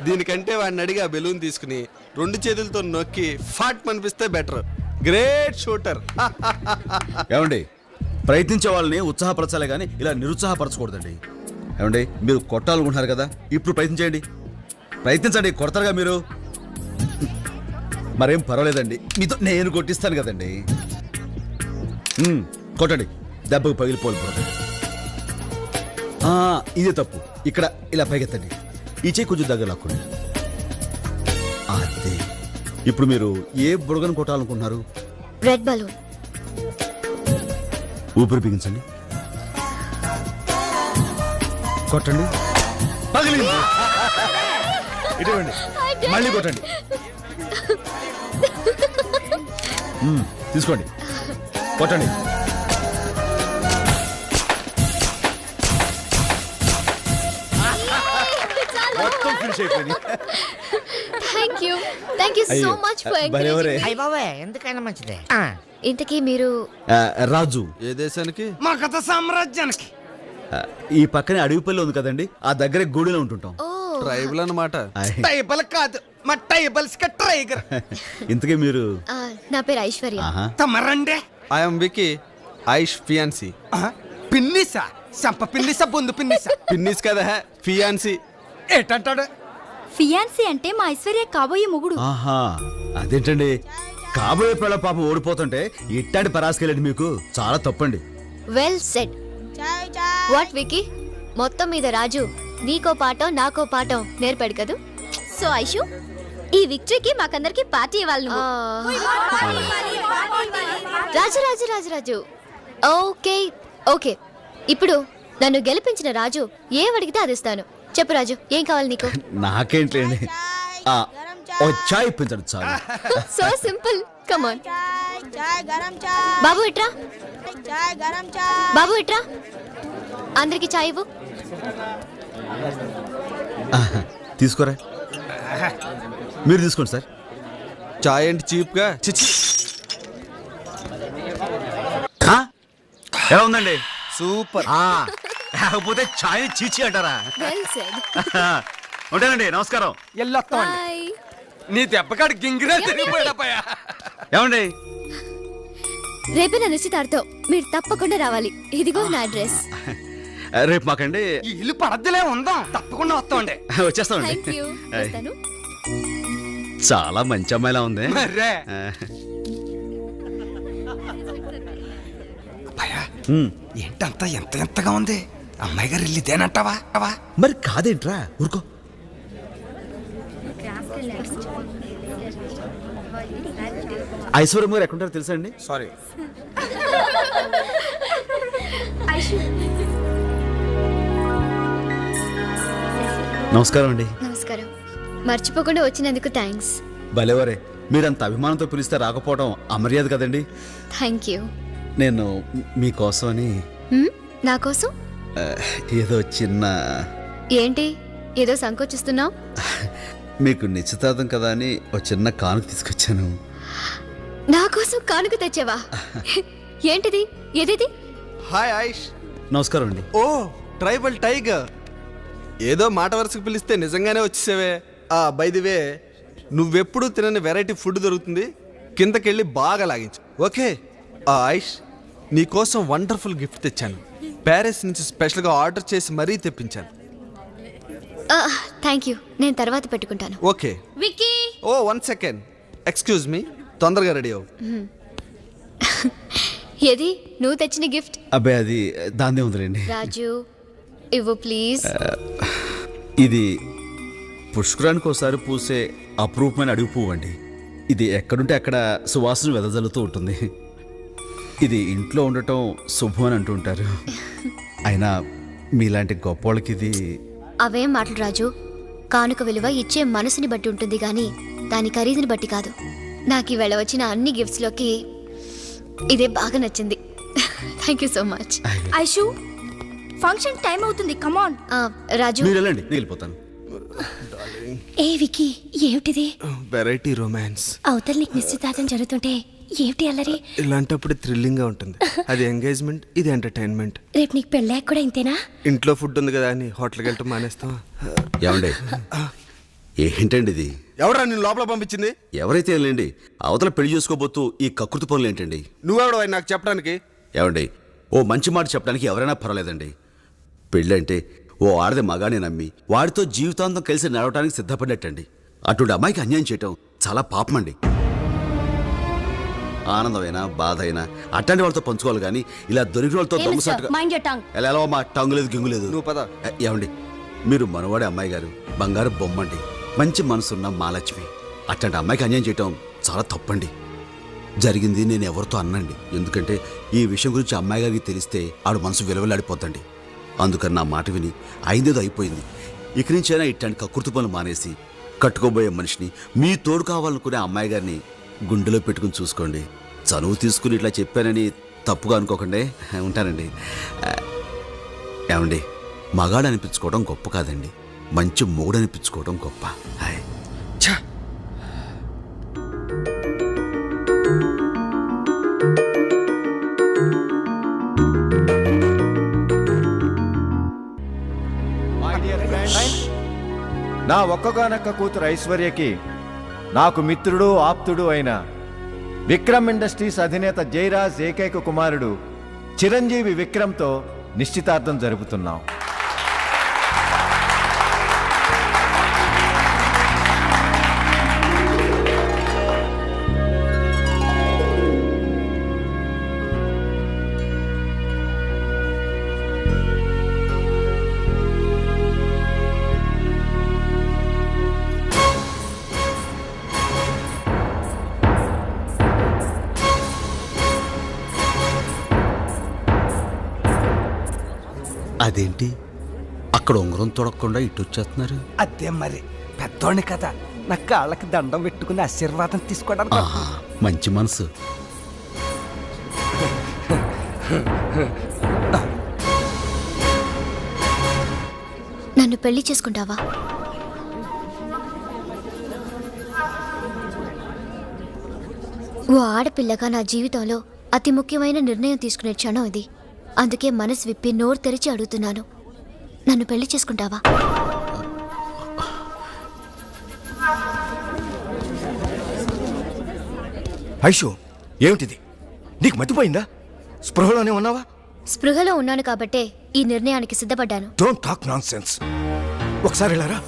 దీనికంటే వాడిని అడిగి ఆ బెలూన్ తీసుకుని 2 చేతులతో నొక్కి ఫాట్ మనిపిస్తే బెటర్. Great shooter. ఏమండి, ప్రయత్నించే వాళ్ళని ఉత్సాహపరచాలే కానీ ఇలా నిరుత్సాహపరచకూడదండి. ఏమండి, మీరు కొట్టాలనుకుంటున్నారు కదా, ఇప్పుడు ప్రయత్నించండి. ప్రయత్నించండి, కొడతారుగా మీరు. మరేం పర్వాలేదండి, మీతో నేను కొట్టిస్తాను కదండి. కొట్టండి, దెబ్బకు పగిలిపోవాలి. ఇదే తప్పు. ఇక్కడ ఇలా పైకెత్తండి, ఈ చేయి కొంచెం దగ్గర లాక్కోండి. అదే. ఇప్పుడు మీరు ఏ బుడగను కొట్టాలనుకుంటున్నారు? Red balloon. ఊపిరి బిగించండి, కొట్టండి. పగిలింది. ఇటువంటి మళ్ళీ కొట్టండి. తీసుకోండి, కొట్టండి. మొత్తం ఫినిష్ అయిపోయింది. Thank you so much for encouraging. అయ్య బాబాయ్ ఎందుకైనా మంచిదే. ఇంతకీ మీరు రాజు ఏ దేశానికి? మా కథ సామ్రాజ్యానికి. ఈ పక్కనే అడవిపల్లి ఉంది కదండి, ఆ దగ్గరే గూడిలో ఉంటుంటాం. ట్రైబల్ అన్నమాట. టైబల్ కాదు, మా టైబల్స్ కి టైగర్. ఇంతకీ మీరు? నా పేరు ఐశ్వర్య. తమరండే? I'm Vicky, Aish fiance. పిన్నిసా? సంప పిన్నిసా, బొందు పిన్నిసా? పిన్నిస్ కదా, ఫియాన్సీ. ఏటంటాడు? ఫియాన్సీ అంటే మా ఐశ్వర్య కాబోయే మొగుడు. ఆహా, అదేంటండి, కాబోయే పిల్ల పాపం ఓడిపోతుంటే ఇట్టాంటి పరాసుకెళ్ళండి, మీకు చాలా తప్పండి. Well said. వాట్ వికీ, మొత్తం మీద రాజు నీకో పాఠం నాకో పాఠం నేర్పాడు కదూ. సో ఐషు, ఈ విక్టరీకి మాకందరికి పార్టీ ఇవ్వాలి. రాజు రాజు రాజు రాజు ఓకే ఓకే. ఇప్పుడు నన్ను గెలిపించిన రాజు ఏం అడిగితే అది ఇస్తాను. చెప్పు రాజు, ఏం కావాలి నీకు? నాకేంటండి, ఓ చాయ్ ఇప్పించండి చాలు. So simple, come on. బాబు ఇట్రా, బాబు ఇట్రా, అందరికి చాయ్ ఇవ్వు. తీసుకోరా, మీరు తీసుకోండి సార్. చాయ్ ఏంటి చీప్ గా? చిచి. ఎలా ఉందండి? సూపర్. కాకపోతే చాయ్ చీచి అంటారా? Well said. ఉంటానండి, నమస్కారం. ఎల్లొస్తామండి. బై. నీ దెబ్బకాడు గింగిరా తిరిగిపోయాడపోయా. ఏమండి, రేపే నా నిశ్చితార్థం, మీరు తప్పకుండా రావాలి. ఇదిగో నా అడ్రస్. రేపు మాకండి. ఈ ఇల్లు పడద్దులే ఉందాం, తప్పకుండా వస్తామండి. వచ్చేస్తామండి. Thank you. వస్తాను. చాలా మంచి అమ్మాయిలా ఉంది. మర్రే. ఏంటంతా ఎంత ఎంతగా ఉంది? అమ్మాయి గారు ఇల్లిదేనంటావా? మరి కాదేంట్రా ఊరుకో. ఐశ్వర్యం గారు ఎక్కడుంటారో తెలుసా అండి? సారీ. నమస్కారం అండి. నమస్కారం. మర్చిపోకుండా వచ్చినందుకు థ్యాంక్స్. భలేవరే, మీరంత అభిమానంతో పిలిస్తే రాకపోవడం అమర్యాద కదండి. Thank you. నేను మీకోసం అని నా కోసం ఏదో చిన్న ఏంటి ఏదో సంకోచిస్తున్నావు? మీకు నిశ్చితార్థం కదా అని ఒక చిన్న కానుక తీసుకొచ్చాను. నా కోసం కానుక తెచ్చావా? ఏంటిది? ఏదేది? హాయ్ ఆయుష్. నమస్కారం అండి. ఓ ట్రైబల్ టైగర్, ఏదో మాట వరుసకు పిలిస్తే నిజంగానే వచ్చేసావే. బై ది వే, నువ్వెప్పుడు తినని వెరైటీ ఫుడ్ దొరుకుతుంది, కిందకెళ్ళి బాగా లాగించు. ఓకే ఆయుష్, నీకోసం వండర్ఫుల్ గిఫ్ట్ తెచ్చాను. ప్యారిస్ నుంచి స్పెషల్గా ఆర్డర్ చేసి మరీ తెప్పించాను. థ్యాంక్ యూ, నేను తర్వాత పెట్టుకుంటాను. ఓకే. విక్కీ! ఓ 1 సెకండ్, ఎక్స్క్యూజ్ మీ, తొందరగా రెడీ అవ్వు. ఏది నువ్వు తెచ్చిన గిఫ్ట్? అబ్బాయి అది దాన్నే ఉందిలేండి. రాజు ఇవ్వు ప్లీజ్. ఇది పుష్కరానికి ఒకసారి పూసే అపురూపమైన అడుగు పువ్వు అండి. ఇది ఎక్కడుంటే అక్కడ సువాసన వెదజల్లుతూ ఉంటుంది. ఇది ఇంట్లో ఉండటం శుభం అని అంటుంటారు. అయినా మీలాంటి గొప్ప వాళ్ళకి ఇది... అవేం మాటలు రాజు. కానుక విలువ ఇచ్చే మనసుని బట్టి ఉంటుంది కానీ దాని ఖరీదుని బట్టి కాదు. నాకు ఈవేళ వచ్చిన అన్ని గిఫ్ట్స్లోకి ఇదే బాగా నచ్చింది. Thank you so much. Aishu, function time అవుతుంది, కమాన్. రాజు మీరు వెళ్ళండి, నేను వెళ్ళిపోతాను. ఏ వికీ, ఏమిటిది? Variety romance. అవతల నీకు నిశ్చితార్థం జరుగుతుంటే ఏమిటి అల్లరి? ఇలాంటప్పుడు థ్రిల్లింగ్ గా ఉంటుంది. అది ఎంగేజ్మెంట్, ఇది ఎంటర్టైన్మెంట్. రేపు నీకు పెళ్ళాక కూడా ఇంతేనా? ఇంట్లో ఫుడ్ ఉంది కదా అని హోటల్కి వెళ్ళటం మానేస్తాం. ఏమండి, ఏంటండి ఇది? ఎవరా నేను లోపల పంపించింది? ఎవరైతే వెళ్ళండి, అవతల పెళ్లి చేసుకోబోతూ ఈ కకృతి పనులు ఏంటండి? నువ్వెవడో నాకు చెప్పడానికి? ఏమండి, ఓ మంచి మాట చెప్పడానికి ఎవరైనా పర్వాలేదండి. పెళ్ళంటే ఓ ఆడది మగానే నమ్మి వాడితో జీవితాంతం కలిసి నడవడానికి సిద్ధపడ్డట్టండి. అటువంటి అమ్మాయికి అన్యాయం చేయటం చాలా పాపం అండి. ఆనందమైనా బాధ అయినా అట్లాంటి వాళ్ళతో పంచుకోవాలి కానీ ఇలా దొరికిన వాళ్ళతో దొంగసాటుగా ఎలా మా టంగు లేదు గింగు లేదు. నువ్వు పద. ఏమండి, మీరు మనవాడే అమ్మాయి గారు బంగారు బొమ్మండి, మంచి మనసున్న మహాలక్ష్మి. అట్లాంటి అమ్మాయికి అన్యాయం చేయటం చాలా తప్పండి. జరిగింది నేను ఎవరితో అన్నండి, ఎందుకంటే ఈ విషయం గురించి అమ్మాయి గారికి తెలిస్తే ఆడు మనసు విలువలాడిపోతండి. అందుకని నా మాట విని అయిందేదో అయిపోయింది. ఇక నుంచైనా ఇట్లాంటి కకృతి పనులు మానేసి కట్టుకోబోయే మనిషిని, మీ తోడు కావాలనుకునే అమ్మాయి గారిని గుండెలో పెట్టుకుని చూసుకోండి. చనువు తీసుకుని ఇట్లా చెప్పానని తప్పుగా అనుకోకండి. ఉంటానండి. ఏమండి, మగాడు అనిపించుకోవడం గొప్ప కాదండి, మంచి మొగుడు అనిపించుకోవడం గొప్ప. హాయ్. నా ఒక్కగానొక్క కూతురు ఐశ్వర్యకి నాకు మిత్రుడు ఆప్తుడు అయిన విక్రమ్ ఇండస్ట్రీస్ అధినేత జయరాజ్ ఏకైక కుమారుడు చిరంజీవి విక్రమ్తో నిశ్చితార్థం జరుపుతున్నాం. అదేంటి అక్కడ ఉంగరం తొడకుండా ఇటు వచ్చేస్తున్నారు? అదే మరి, పెద్దోడిని కదా, నా కాళ్ళకి దండం పెట్టుకుని ఆశీర్వాదం తీసుకోవడానికి. మంచి మనసు. నన్ను పెళ్లి చేసుకుంటావా? ఓ ఆడపిల్లగా నా జీవితంలో అతి ముఖ్యమైన నిర్ణయం తీసుకునే క్షణం ఇది. అందుకే మనసు విప్పి నోరు తెరిచి అడుగుతున్నాను, నన్ను పెళ్లి చేసుకుంటావా? ఐషు, ఏమిటిది? నీకు మతిపోయిందా? స్పృహలోనే ఉన్నావా? స్పృహలో ఉన్నాను కాబట్టే ఈ నిర్ణయానికి సిద్ధపడ్డాను. Don't talk nonsense. ఒకసారి వెళ్ళారా?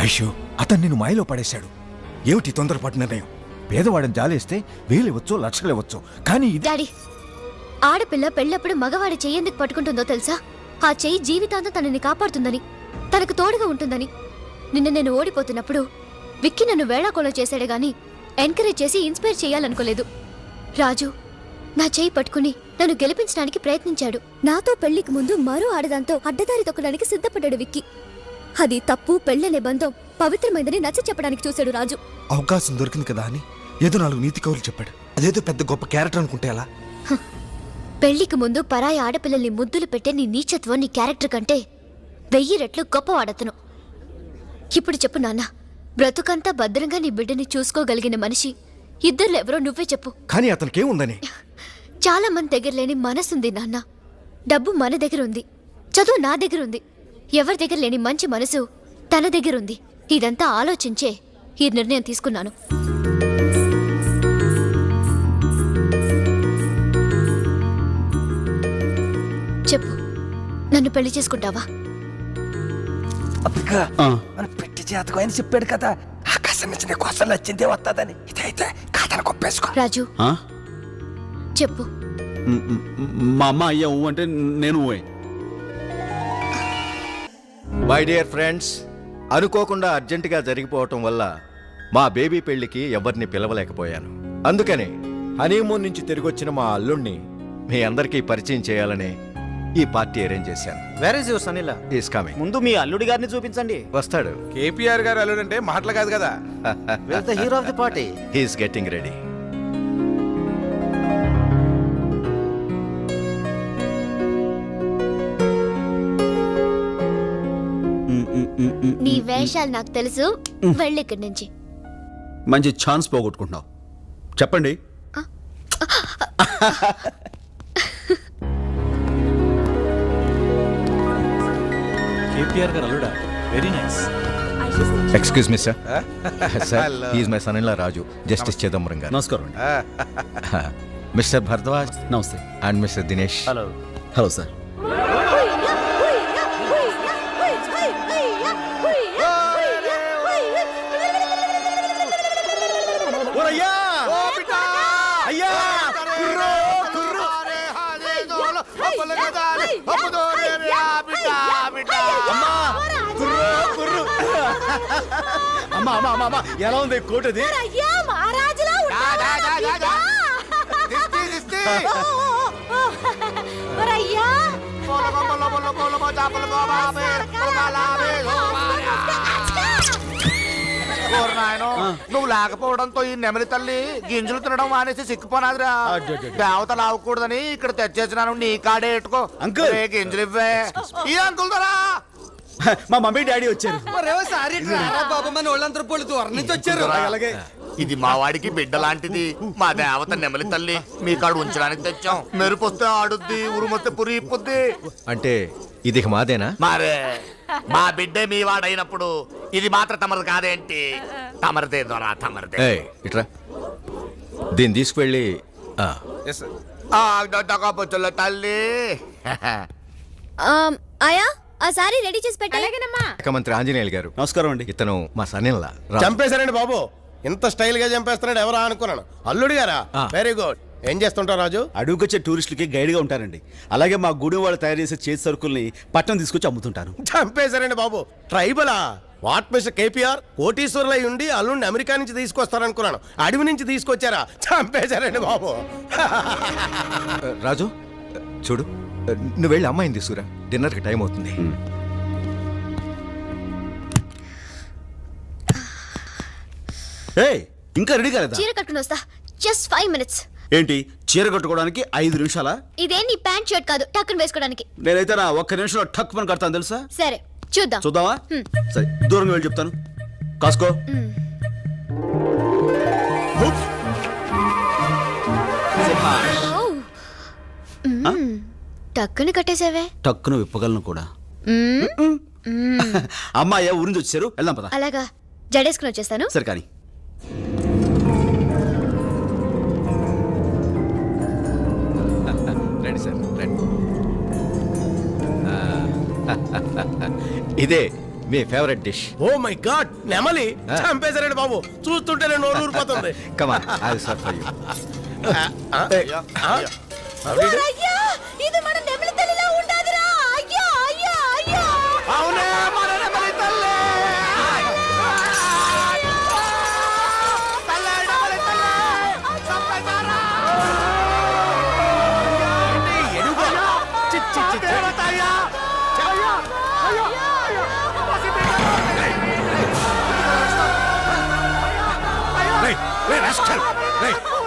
ఐషు, అతను నిన్ను మాయలో పడేశాడు. ఏమిటి తొందరపాటు నిర్ణయం? పేదవాడిని జాలేస్తే వేలు ఇవ్వచ్చు, లక్షలు ఇవ్వచ్చు, కానీ ఇది డాడీ, ఆడపిల్ల పెళ్ళప్పుడు మగవాడి చెయ్యి ఎందుకు పట్టుకుంటుందో తెలుసా? ఆ చెయ్యి జీవితాంతం తనని కాపాడుతుందని, తనకు తోడుగా ఉంటుందని. నిన్న నేను ఓడిపోతున్నప్పుడు విక్కీ నన్ను వేళాకోళం చేశాడే గాని ఎంకరేజ్ చేసి ఇన్స్పైర్ చేయాలనుకోలేదు. రాజు నా చెయ్యి పట్టుకుని నన్ను గెలిపించడానికి ప్రయత్నించాడు. నాతో పెళ్లికి ముందు మరో ఆడదాంతో అడ్డదారి తొక్కడానికి సిద్ధపడ్డాడు విక్కీ. అది తప్పు, పెళ్ళనే బంధం పవిత్రమైందని నచ్చ చెప్పడానికి చూశాడు రాజు. అవకాశం దొరికింది కదా అని ఏదో 4 నీతి కవులు చెప్పాడు. అదేదో పెద్ద గొప్ప క్యారెక్టర్ అనుకుంటే ఎలా? పెళ్లికి ముందు పరాయి ఆడపిల్లల్ని ముద్దులు పెట్టే నీ నీచత్వం నీ క్యారెక్టర్ కంటే 1000 రెట్లు గొప్పవాడతను. ఇప్పుడు చెప్పు నాన్న, బ్రతుకంతా భద్రంగా నీ బిడ్డని చూసుకోగలిగిన మనిషి ఇద్దరు ఎవరో నువ్వే చెప్పు. కానీ అతనికేముందని? చాలా మంది దగ్గర లేని మనసుంది నాన్న. డబ్బు మన దగ్గర ఉంది, చదువు నా దగ్గర ఉంది. ఎవరి దగ్గర లేని మంచి మనసు తన దగ్గర ఉంది. ఇదంతా ఆలోచించే ఈ నిర్ణయం తీసుకున్నాను. చెప్పు, నన్ను పెళ్లి చేసుకుంటావా? మన పెట్టి జాతకం అని చెప్పాడు కదా, ఆకాశం నుంచి కోసం నచ్చిందే వస్తుందని. ఇదైతే కాదని గొప్పేసుకో. రాజు చెప్పు. మా అమ్మ అయ్యా అంటే నేను మై డియర్ ఫ్రెండ్స్, అనుకోకుండా అర్జెంటుగా జరిగిపోవటం వల్ల మా బేబీ పెళ్లికి ఎవరిని పిలవలేకపోయాను. అందుకనే హనీమూన్ నుంచి తిరిగొచ్చిన మా అల్లుణ్ణి మీ అందరికీ పరిచయం చేయాలని ఈ పార్టీ అరేంజ్ చేశాను. Where is your son in law? Is coming. ముందు మీ అల్లుడి గారిని చూపించండి. వస్తాడు. కేపీఆర్ గారు అల్లుడంటే మాటలు కాదు కదా. The hero of the party. He's getting ready. నీ వేషాలు నాకు తెలుసు, వెళ్ళి ఇక్కడి నుంచి. మంచి ఛాన్స్ పోగొట్టుకుంటున్నావు. చెప్పండి. కేపీఆర్ గారు అల్లుడా? Very nice. Excuse me sir. Sir, he's my son in law Raju, justice Chidambaram గారు. నమస్కారం అండి. మిస్టర్ భరద్వాజ్. నమస్తే. And mister Dinesh. Hello. Hello sir. ఎలా ఉంది కోటది? నువ్వు లేకపోవడంతో ఈ నెమలి తల్లి గింజలు తినడం మానేసి సిక్కిపోనాదిరా. దేవత లావకూడదని ఇక్కడ తెచ్చేసినాను, నీ కాడే ఎట్టుకో. అంకుల్. గింజలు ఇవ్వే. ఈ అంకుల్ దరా మా మమ్మీ డాడీ వచ్చారు. అలాగే ఇది మా వాడికి బిడ్డ లాంటిది. మా దేవత నెమలి తల్లి మీ కాడు ఉంచడానికి తెచ్చాం. మెరుపొస్తే ఆడుద్ది, ఉరుమొస్తే పురి ఇప్పుద్ది. అంటే ఇది మాదేనా? మరే మా బిడ్డే మీ వాడైనప్పుడు ఇది మాత్రం తమరు కాదేంటి? తమరిదే దొరా, తమరిదే. ఏయ్, ఇట్రా. దీన్ని తీసుకువెళ్ళి తల్లి ఆయా ఆ సారీ రెడీ చేసి పెట్టాలేగనమ్మా. మంత్రి ఆంజనేయులు గారు. నమస్కారం అండి. ఇతను మా సన్నిల్లా. చంపేశారండి బాబు. ఇంత స్టైల్ గా చంపేస్తున్నాడు ఎవరా అనుకున్నాను. అల్లుడు గారా? Very good. ఏం చేస్తుంటావు రాజు? అడుగుకొచ్చే టూరిస్టులకి గైడ్ గా ఉంటారండి. అలాగే మా గుడి వాళ్ళు తయారు చేసే చేతి సరుకుల్ని పట్టణం తీసుకొచ్చి అమ్ముతుంటారు. చంపేశారండి బాబు. ట్రైబలా? వాట్ మిస్టర్ కేపీఆర్ కోటీశ్వరులై ఉండి అల్లుడిని అమెరికా నుంచి తీసుకొస్తారనుకున్నాను. అడవి నుంచి తీసుకొచ్చారా? చంపేశారండి బాబు. రాజు చూడు, నువ్వు వెళ్ళి అమ్మాయిని తీసుకురా. డిన్నర్కి టైం అవుతుంది. ఏయ్, ఇంకా రెడీ కాలేదా? చీర కట్టుకుని వస్తా. Just 5 minutes. ఏంటి, చీర కట్టుకోవడానికి 5 నిమిషాలా? ఇదే నీ ప్యాంట్ షర్ట్ కాదు, టక్కుని వేసుకోవడానికి. నేనైతే నా ఒక్క నిమిషంలో టక్ పని కడతాను తెలుసా? సరే చూద్దాం. చూద్దామా? సరే, దూరంగా వెళ్ళి చెప్తాను. కాసుకో. టక్కుని కట్టేసావే. టక్కును విప్పగలను కూడా. అమ్మాయ్యా ఊరి నుంచి వచ్చారు, వెళ్దాం పద. అలాగా, జడేసుకుని వచ్చేస్తాను. సరే కానీ. రండి సార్, రండి. ఇదే మీ favourite dish. Oh my god నెమలి చంపేశారండి బాబు, చూస్తుంటేనే నోరు ఊరిపోతుంది. Come on I will serve for you. ఇది మన నెమలి తల్లిలా ఉండాదిరా. అయ్యో అయ్యో అయ్యో. అవునే మన నెమలి తల్లి.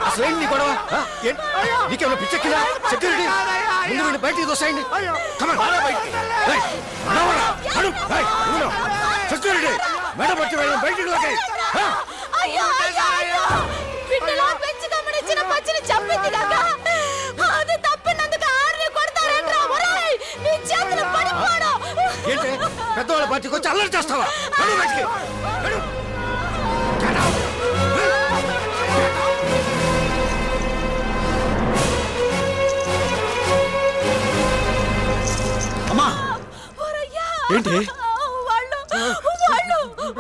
అసలేంటి నీ గొడవ? నీకేమైనా పిచ్చెక్కిందా? సెక్యూరిటీ ముందు వీడిని బయటికి తోసేయండి. సెక్యూరిటీ మేడం వచ్చి వెళ్ళి బయటికి తోసేయ్. అయ్యో అయ్యో అయ్యో. బిడ్డలా పెంచి గమనించిన పచ్చిని చంపింది కాక అది తప్పినందుకు ఆర్ని కొడతారేంట్రా? ఒరేయ్ నీ చేతులు పడిపోడు. ఏంటి పెద్దవాళ్ళ పార్టీకి వచ్చి అల్లరి చేస్తావా? వెళ్ళు బయటికి. వెళ్ళు. అమ్మా ఏంటి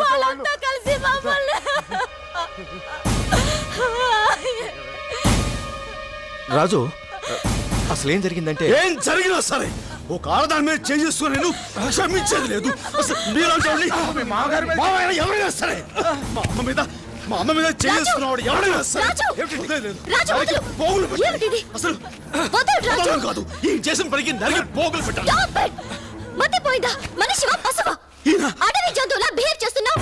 వాళ్ళంతా కలిసి మమ్మల్ని రాజు అసలేం జరిగిందంటే ఏం జరిగినా సరే ఒక ఆడదాని మీద చేసుకుని నేను క్షమించేది లేదు. అసలు మీలాంటి వాళ్ళని మావయ్య ఎవరైనా సరే మా అమ్మ మీద చేసుకున్నవాడు ఎవరైనా సరే రాజు పోగులు పెట్టాలి. ఏమిటిది? అసలు వదలు రాజు. వదలం కాదు, ఈ చేసిన పనికి నరికి పోగులు పెట్టాలి. Stop it! మతిపోయిందా? మనిషివా పశువా? అడవి జంతువులా బిహేవ్ చేస్తున్నావు.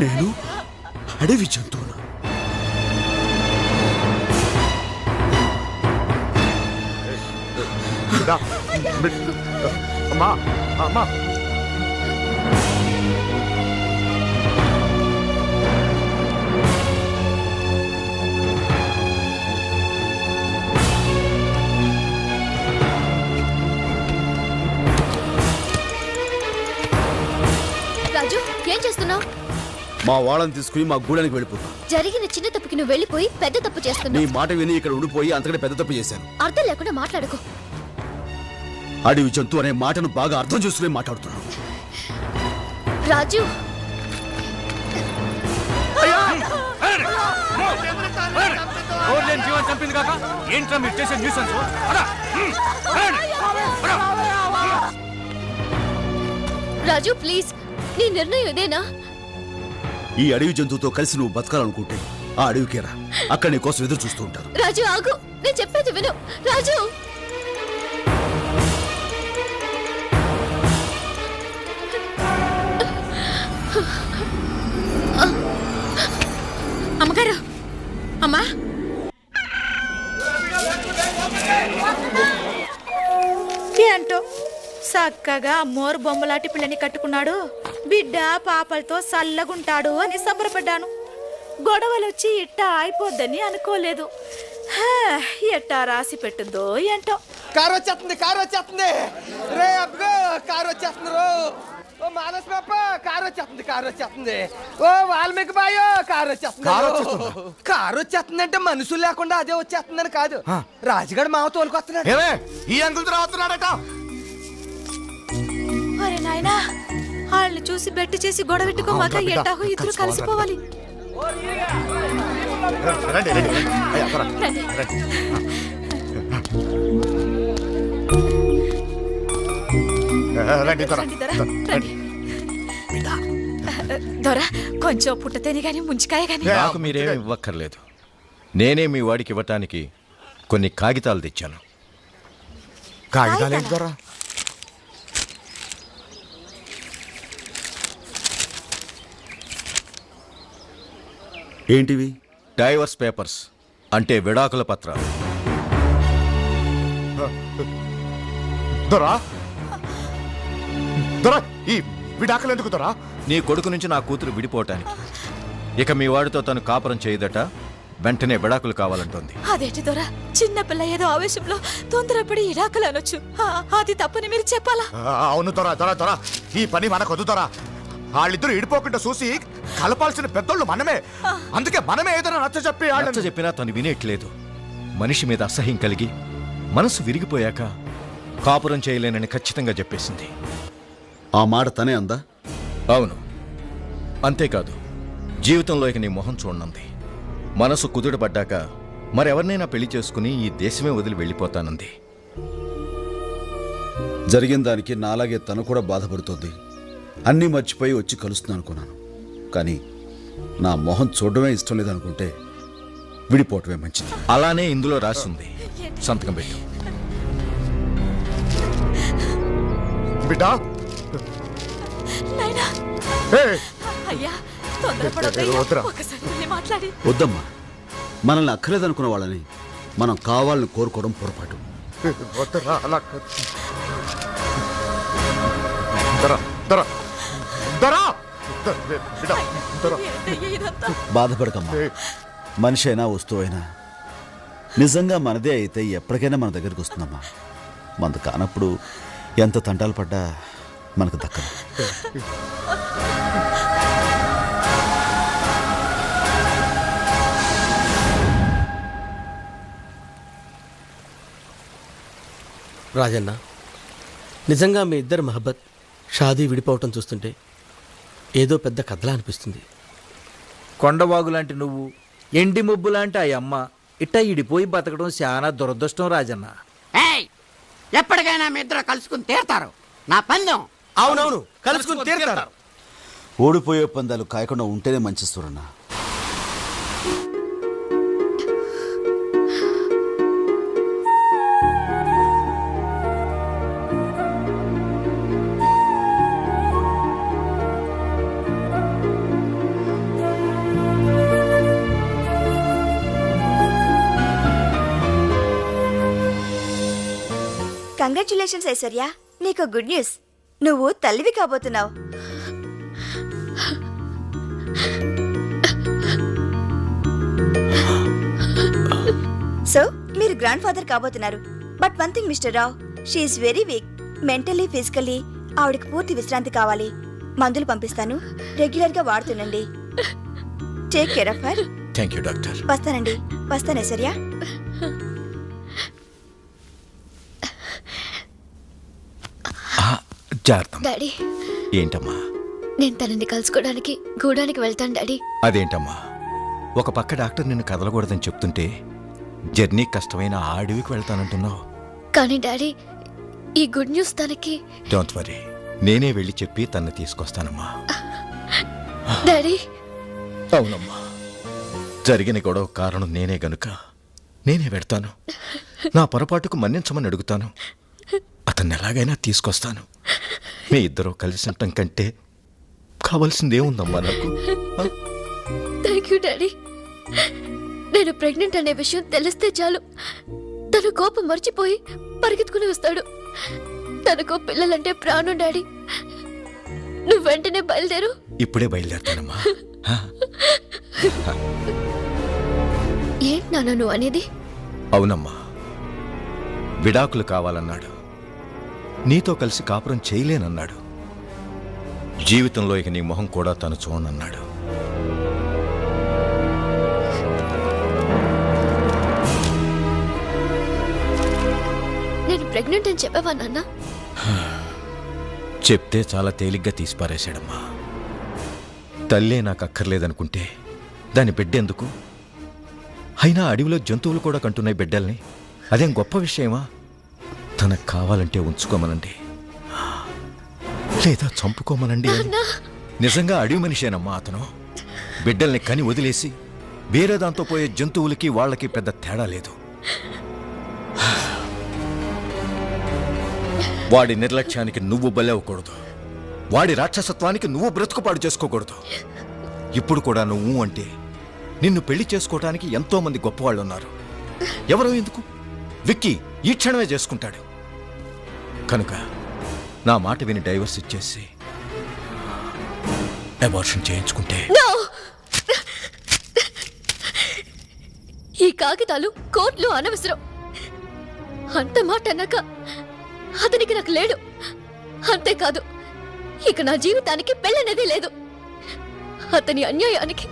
నేను అడవి జంతువును. అమ్మా అమ్మా రాజు ఏం చేస్తున్నావు? మా వాళ్ళని తీసుకుని మా గూడానికి వెళ్ళిపోతా. జరిగిన చిన్న తప్పుకి నువ్వు వెళ్ళిపోయి పెద్ద తప్పు నీ చేస్తున్నావు. మాట విని ఇక్కడ ఉండిపోయి అంతకంటే పెద్ద తప్పు చేశాను. అర్థం లేకుండా మాట్లాడుకో. అడవి జంతు అనే మాటను బాగా అర్థం చేసుకుని మాట్లాడుతున్నాను. రాజు జీవన్ చంపింది కాక ఏంట్రా మీరు చేసే న్యూసెన్స్? రాజు ప్లీజ్, నీ నిర్ణయం ఇదేనా? ఈ అడవి జంతువుతో కలిసి నువ్వు బతకాలనుకుంటే ఆ అడవికేరా, అక్కడ నీ కోసం ఎదురు చూస్తూ ఉంటారు. రాజు ఆగు, నేను చెప్పేది విను. రాజు అమ్మగారు అమ్మా ఏంటో చక్కగా మోరు బొమ్మలాంటి పిల్లని కట్టుకున్నాడు. బిడ్డ పాపలతో సల్లగుంటాడు అని సంబరపడ్డాను. గొడవలొచ్చి ఇట్టా అయిపోద్దని అనుకోలేదు. ఎట్టా రాసి పెట్టిందో ఏంటో. కారు వచ్చేస్తుంది, కారు వచ్చేస్తుంది రే అబ్బో, కారు వచ్చేస్తుంది రో. ఓ మానస్ పాప, కారు వచ్చేస్తుంది, కారు వచ్చేస్తుంది. ఓ వాల్మీకి బాయో, కారు వచ్చేస్తుంది. కారు వచ్చేస్తుంది అంటే మనుషులు లేకుండా అదే వచ్చేస్తుందని కాదు, రాజుగారు మావ తోలుకొస్తున్నాడు. ఈ అంకుల్ రావుతున్నాడట. అరే నాయనా, వాళ్ళని చూసి బెట్టు చేసి గొడవెట్టుకోమాక ఎట్టాగో ఇద్దరు కలిసిపోవాలి. రండి రండి రండి. రండి త్వర. రండి దొర, రండి. దొర కొంచెం పుట్టతేని గాని ముంచికాయ గాని. నాకు మీరేమి ఇవ్వక్కర్లేదు. నేనే మీ వాడికి ఇవ్వటానికి కొన్ని కాగితాలు తెచ్చాను. కాగితాలు ఏంటి త్వర? ఏంటివి? డైవర్స్ పేపర్స్ అంటే విడాకుల పత్రాలు. దొరా దొరా, ఈ విడాకులు ఎందుకు దొరా? నీ కొడుకు నుంచి నా కూతురు విడిపోవటానికి. ఇక మీ వాడితో తను కాపురం చేయదట, వెంటనే విడాకులు కావాలంటోంది. అదేంటి దొర, చిన్నపిల్ల ఏదో ఆవేశంలో తొందరపడి ఇడాకులు అనొచ్చు. అది తప్పని మీరు చెప్పాలా? అవును దొరా, దొరా దొరా, ఈ పని మనకొద్దు దొరా. వాళ్ళిద్దరు ఇడిపోకుండా చూసి కలపాల్సిన పెద్దోళ్ళు మనమే. అందుకే మనమే ఏదైనా నచ్చ చెప్పి చెప్పినా తను వినేట్లేదు. మనిషి మీద అసహ్యం కలిగి మనసు విరిగిపోయాక కాపురం చేయలేనని ఖచ్చితంగా చెప్పేసింది. ఆ మాట తనే అందా? అవును, అంతేకాదు జీవితంలో ఇక నీ మొహం చూడనంది. మనసు కుదుటపడ్డాక మరెవరినైనా పెళ్లి చేసుకుని ఈ దేశమే వదిలి వెళ్ళిపోతానంది. జరిగిన దానికి నాలాగే తను కూడా బాధపడుతోంది. అన్నీ మర్చిపోయి వచ్చి కలుస్తున్నాను అనుకున్నాను. కానీ నా మొహం చూడడమే ఇష్టం లేదనుకుంటే విడిపోవటమే మంచిది. అలానే ఇందులో రాసింది. సంతకం పెట్టు. బిడ్డా వద్దమ్మా, మనల్ని అక్కర్లేదనుకున్న వాళ్ళని మనం కావాలని కోరుకోవడం పొరపాటు. బాధపడకమ్మా. మనిషి అయినా వస్తువైనా నిజంగా మనదే అయితే ఎప్పటికైనా మన దగ్గరికి వస్తుందమ్మా. మనది కానప్పుడు ఎంత తంటాలు పడ్డా మనకు దక్కదు. రాజన్న, నిజంగా మీ ఇద్దరు మహబ్బత్ షాదీ విడిపోవటం చూస్తుంటే ఏదో పెద్ద కథలా అనిపిస్తుంది. కొండవాగు లాంటి నువ్వు, ఎండి మొబ్బు లాంటి ఆ అమ్మ ఇట్టా ఇడిపోయి బతకడం చాలా దురదృష్టం రాజన్న. ఎప్పటికైనా మీ ఇద్దరు కలుసుకుని తీరుతారు. నా పందెం. అవునవును, కలుసుకుని తీరుతారు. ఓడిపోయే పందాలు కాయకుండా ఉంటేనే మంచి సూరన్న. కంగ్రాచులేషన్స్ ఐశ్వర్య, నీకు గుడ్ న్యూస్. నువ్వు తల్లివి కాబోతున్నావు. సో మీరు గ్రాండ్ ఫాదర్ కాబోతున్నారు. But one thing mister Rao, she is very weak. Mentally physically ఆవిడకి పూర్తి విశ్రాంతి కావాలి. మందులు పంపిస్తాను, రెగ్యులర్ గా వాడుతుండండి. Take care of her. Thank you doctor. వస్తానండి. వస్తాను ఐశ్వర్య. డాడీ, ఏంటమ్మా? నేను తనని కలుసుకోవడానికి గూడానికి వెళ్తాను డాడీ. అదేంటమ్మా, ఒక పక్క డాక్టర్ నిన్ను కదలకూడదని చెప్తుంటే జర్నీ కష్టమైన ఆ అడవికి వెళ్తానంటున్నావు. కానీ డాడీ, ఈ గుడ్ న్యూస్ తనకి. డోంట్ వరీ, నేనే వెళ్ళి చెప్పి తన్ని తీసుకొస్తానమ్మా. డాడీ. అవునమ్మా, జరిగిన గొడవ కారణం నేనే గనుక నేనే పెడతాను. నా పొరపాటుకు మన్నించమని అడుగుతాను. అతన్ని ఎలాగైనా తీసుకొస్తాను. మీ ఇద్దరూ కలిసి ఉండటం కంటే కావాల్సిందేముందమ్మా నాకు? Thank you daddy. నేను ప్రెగ్నెంట్ అనే విషయం తెలిస్తే చాలు తన కోపం మర్చిపోయి పరిగెత్తుకుని వస్తాడు. తనకు పిల్లలంటే ప్రాణం డాడీ. నువ్వు వెంటనే బయలుదేరు. ఇప్పుడే బయలుదేరుతానమ్మా. ఏంటి నాన్న నువ్వు అనేది? అవునమ్మా, విడాకులు కావాలన్నాడు. నీతో కలిసి కాపురం చేయలేనన్నాడు. జీవితంలో ఇక నీ మొహం కూడా తను చూడనన్నాడు. నేను ప్రెగ్నెంట్ అని చెప్పావా నాన్న? చెప్తే చాలా తేలిగ్గా తీసిపారేశాడమ్మా. తల్లే నాకు అక్కర్లేదనుకుంటే దాని బిడ్డెందుకు? అయినా అడవిలో జంతువులు కూడా కంటున్నాయి బిడ్డల్ని. అదేం గొప్ప విషయమా? తనకు కావాలంటే ఉంచుకోమనండి, లేదా చంపుకోమనండి. నిజంగా అడవి మనిషేనమ్మా అతను. బిడ్డల్ని కని వదిలేసి వేరే దాంతో పోయే జంతువులకి వాళ్ళకి పెద్ద తేడా లేదు. వాడి నిర్లక్ష్యానికి నువ్వు బలవ్వకూడదు. వాడి రాక్షసత్వానికి నువ్వు బ్రతుకుపాడు చేసుకోకూడదు. ఇప్పుడు కూడా నువ్వు అంటే నిన్ను పెళ్లి చేసుకోవటానికి ఎంతో మంది గొప్పవాళ్ళు ఉన్నారు. ఎవరో ఎందుకు? విక్కీ ఈ క్షణమే చేసుకుంటాడు. కనుక నా మాట విని డైవర్స్ ఇచ్చేసి అబార్షన్ చేయించుకుంటే. ఈ కాగితాలు కోర్టులో అనవసరం. అంత మాట అన్నాక అతనికి నాకు లేడు. అంతేకాదు, ఇక నా జీవితానికి పెళ్ళనేది లేదు. అతని అన్యాయానికి,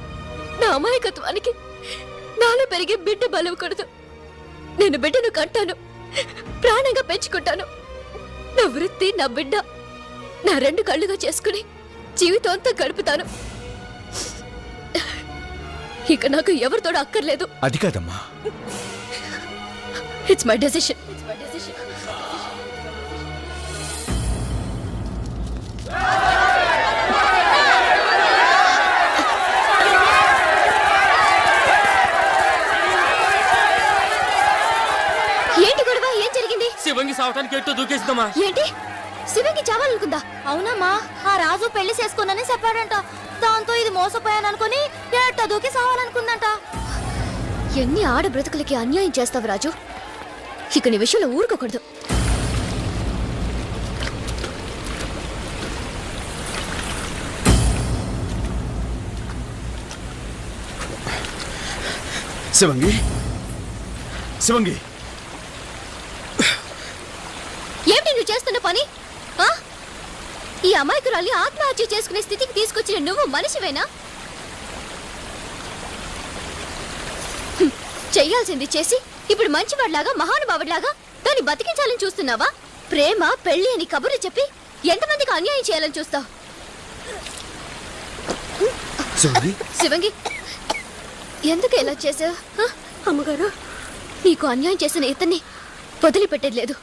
నా అమాయకత్వానికి నాలో పెరిగే బిడ్డ బలవకూడదు. నేను బిడ్డను కంటాను, ప్రాణంగా పెంచుకుంటాను. నా వృత్తి, నా బిడ్డ నా రెండు కళ్ళుగా చేసుకుని జీవితం అంతా గడుపుతాను. ఇక నాకు ఎవరితోడూ అక్కర్లేదు. అది కాదమ్మా. It's my decision. ఏంటి గొడవ? ఏం జరిగింది? శివంగి సావటానికి ఎట్టు దూకేసిందమ్మా. ఏంటి? శివంగి చావాలనుకుందా? అవునమ్మా, ఆ రాజు పెళ్లి చేసుకోనని చెప్పాడంట. దాంతో ఇది మోసపోయాను అనుకుని ఎట్ట దూకి సావాలనుకుందంట. ఎన్ని ఆడ బ్రతుకులకి అన్యాయం చేస్తావు రాజు. ఇక నీ విషయంలో ఊరుకోకూడదు. శివంగి, శివంగి, ఏమిటి నువ్వు చేస్తున్న పని? ఆ? ఈ అమాయకురాల్ని ఆత్మహత్య చేసుకునే స్థితికి తీసుకొచ్చిన నువ్వు మనిషివేనా? చెయ్యాల్సింది చేసి ఇప్పుడు మంచివాడిలాగా, మహానుభావుడిలాగా దాన్ని బతికించాలని చూస్తున్నావా? ప్రేమ, పెళ్లి అని కబుర్లు చెప్పి ఎంతమందికి అన్యాయం చేయాలని చూస్తావు? శివంగి, ఎందుకు ఇలా చేసావు? అమ్మగారు, నీకు అన్యాయం చేసిన ఇతన్ని వదిలిపెట్టేది లేదు.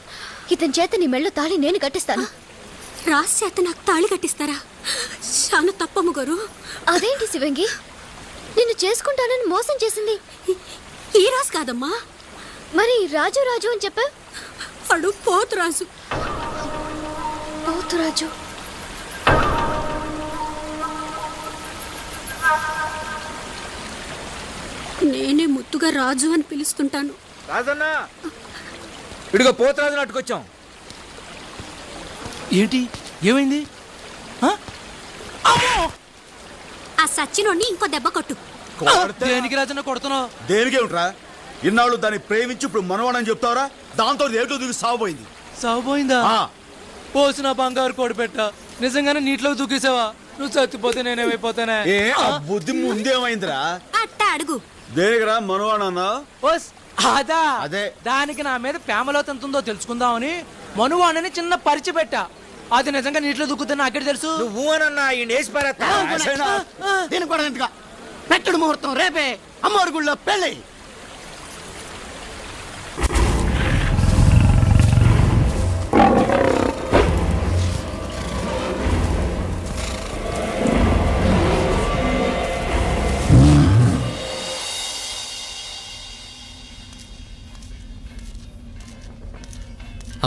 ఇతని చేత నీ మెళ్ళో తాళి నేను కట్టిస్తాను. రాసి చేత నాకు తాళి కట్టిస్తారా? చాలా తప్పమ్మ గారు. అదేంటి శివంగి, నిన్ను చేసుకుంటానని మోసం చేసింది ఈ రాజు కాదమ్మా. మరి రాజు రాజు అని చెప్పా? అడు పోతురాజు. పోతురాజు? నేనే ముద్దుగా రాజు అని పిలుస్తుంటాను. రాజన్నా, ఇడిగో పోతరాజు నాటుకొచ్చాం. ఏంటి? ఏమైంది? ఆ సచ్చినోడిని ఇంకో దెబ్బ కొట్టు. దేనికి రాజన్న కొడుతున్నావు? దేనికేమిట్రా? ఇన్నాళ్ళు దాన్ని ప్రేమించి ఇప్పుడు మనవాడని చెప్తావరా? దాంతో ఏటో దిగి సాగుపోయింది. సాగుపోయిందా? పోసిన బంగారు కోడి పెట్ట నిజంగానే నీటిలో దూకేసావా? నువ్వు చచ్చిపోతే నేనేమైపోతానే? ఏ ఆ బుద్ధి ముందేమైందిరా? అట్ట అడుగు. దేనికిరా మనవాడన్నా? అదా, అదే. దానికి నా మీద ప్రేమలో ఎంతుందో తెలుసుకుందామని మనువాణని చిన్న పరిచి పెట్టా. అది నిజంగా నీటిలో దూకుతున్నా నాకే తెలుసు. నువ్వు అనన్నా ఈ నేసి పారేస్తా. దీనికి కూడా ఎందుకు? పెట్టుడు ముహూర్తం రేపే, అమ్మవారి గుళ్ళో పెళ్ళి.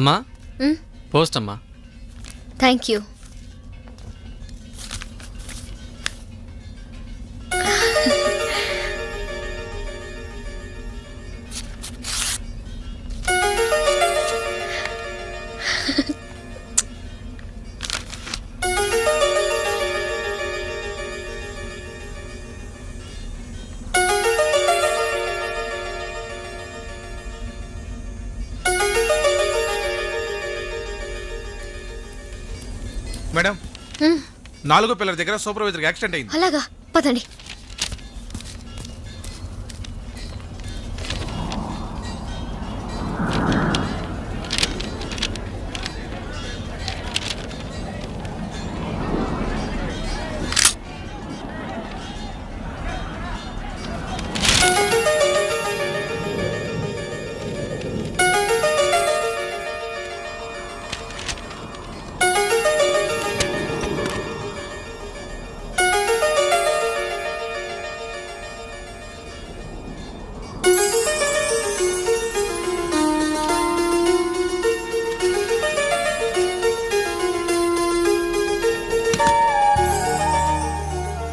అమ్మా, పోస్ట్ అమ్మా. Thank you. మేడం, 4వ పిల్లర్ దగ్గర సూపర్వైజర్ యాక్సిడెంట్ అయింది. అలాగా, పదండి.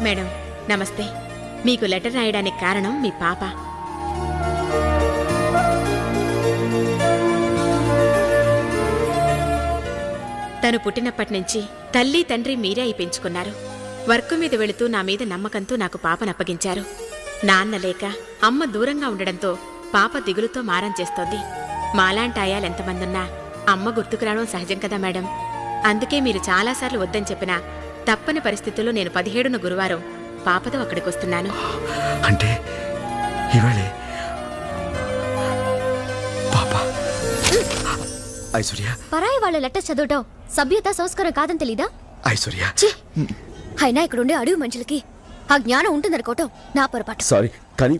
మేడం నమస్తే. మీకు లెటర్ రాయడానికి కారణం మీ పాప. తను పుట్టినప్పటి నుంచి తల్లి తండ్రి మీరే అయి పెంచుకున్నారు. వర్క్ మీద వెళుతూ నా మీద నమ్మకంతో నాకు పాపనప్పగించారు. నాన్న లేక అమ్మ దూరంగా ఉండడంతో పాప దిగులుతో మారం చేస్తోంది. మాలాంటి ఆయాలెంతమందున్నా అమ్మ గుర్తుకు రావడం సహజం కదా మేడం. అందుకే మీరు చాలాసార్లు వద్దని చెప్పినా తప్పని పరిస్థితుల్లో నేను 17న గురువారం పాపతో అక్కడికి వస్తున్నాను. అంటే ఇవాళే ఐశ్వర్య పరాయి వాళ్ళ లెటర్ చదవటం సభ్యత సంస్కారం కాదని తెలీదా? ఐశ్వర్య ఛీ! అయినా ఇక్కడుండే అడవి మనుషులకి ఆ జ్ఞానం ఉంటుందనుకోవటం నా పొరపాటు. సారీ కానీ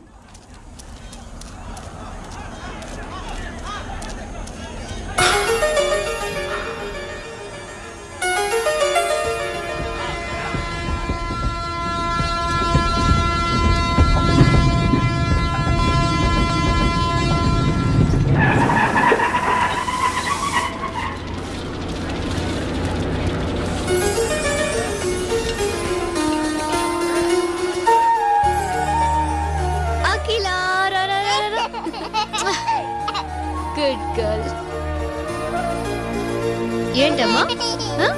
అఖిల గుడ్ గర్ల్. ఏంటమ్మా? ఆ?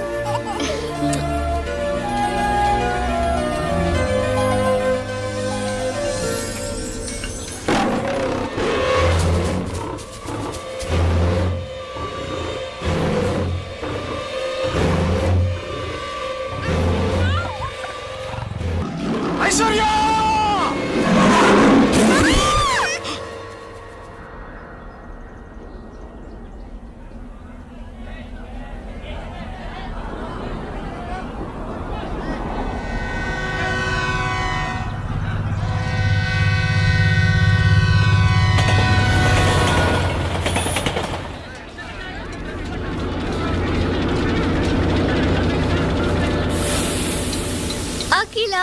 ఐశ్వర్య అఖిల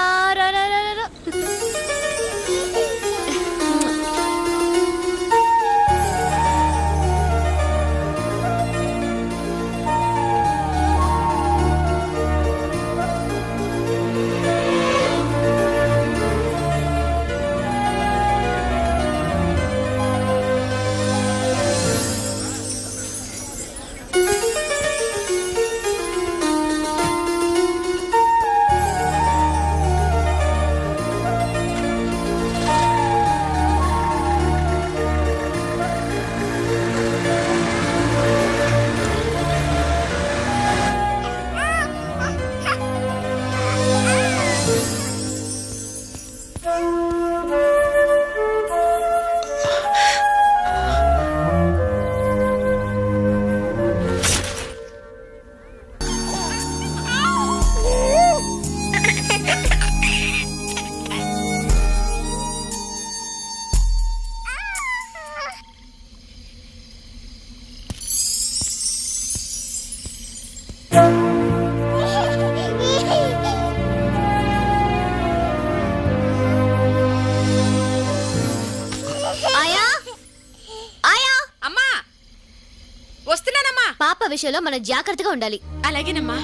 పాప విషయంలో మనం జాగ్రత్తగా ఉండాలి. అలాగేనమ్మా.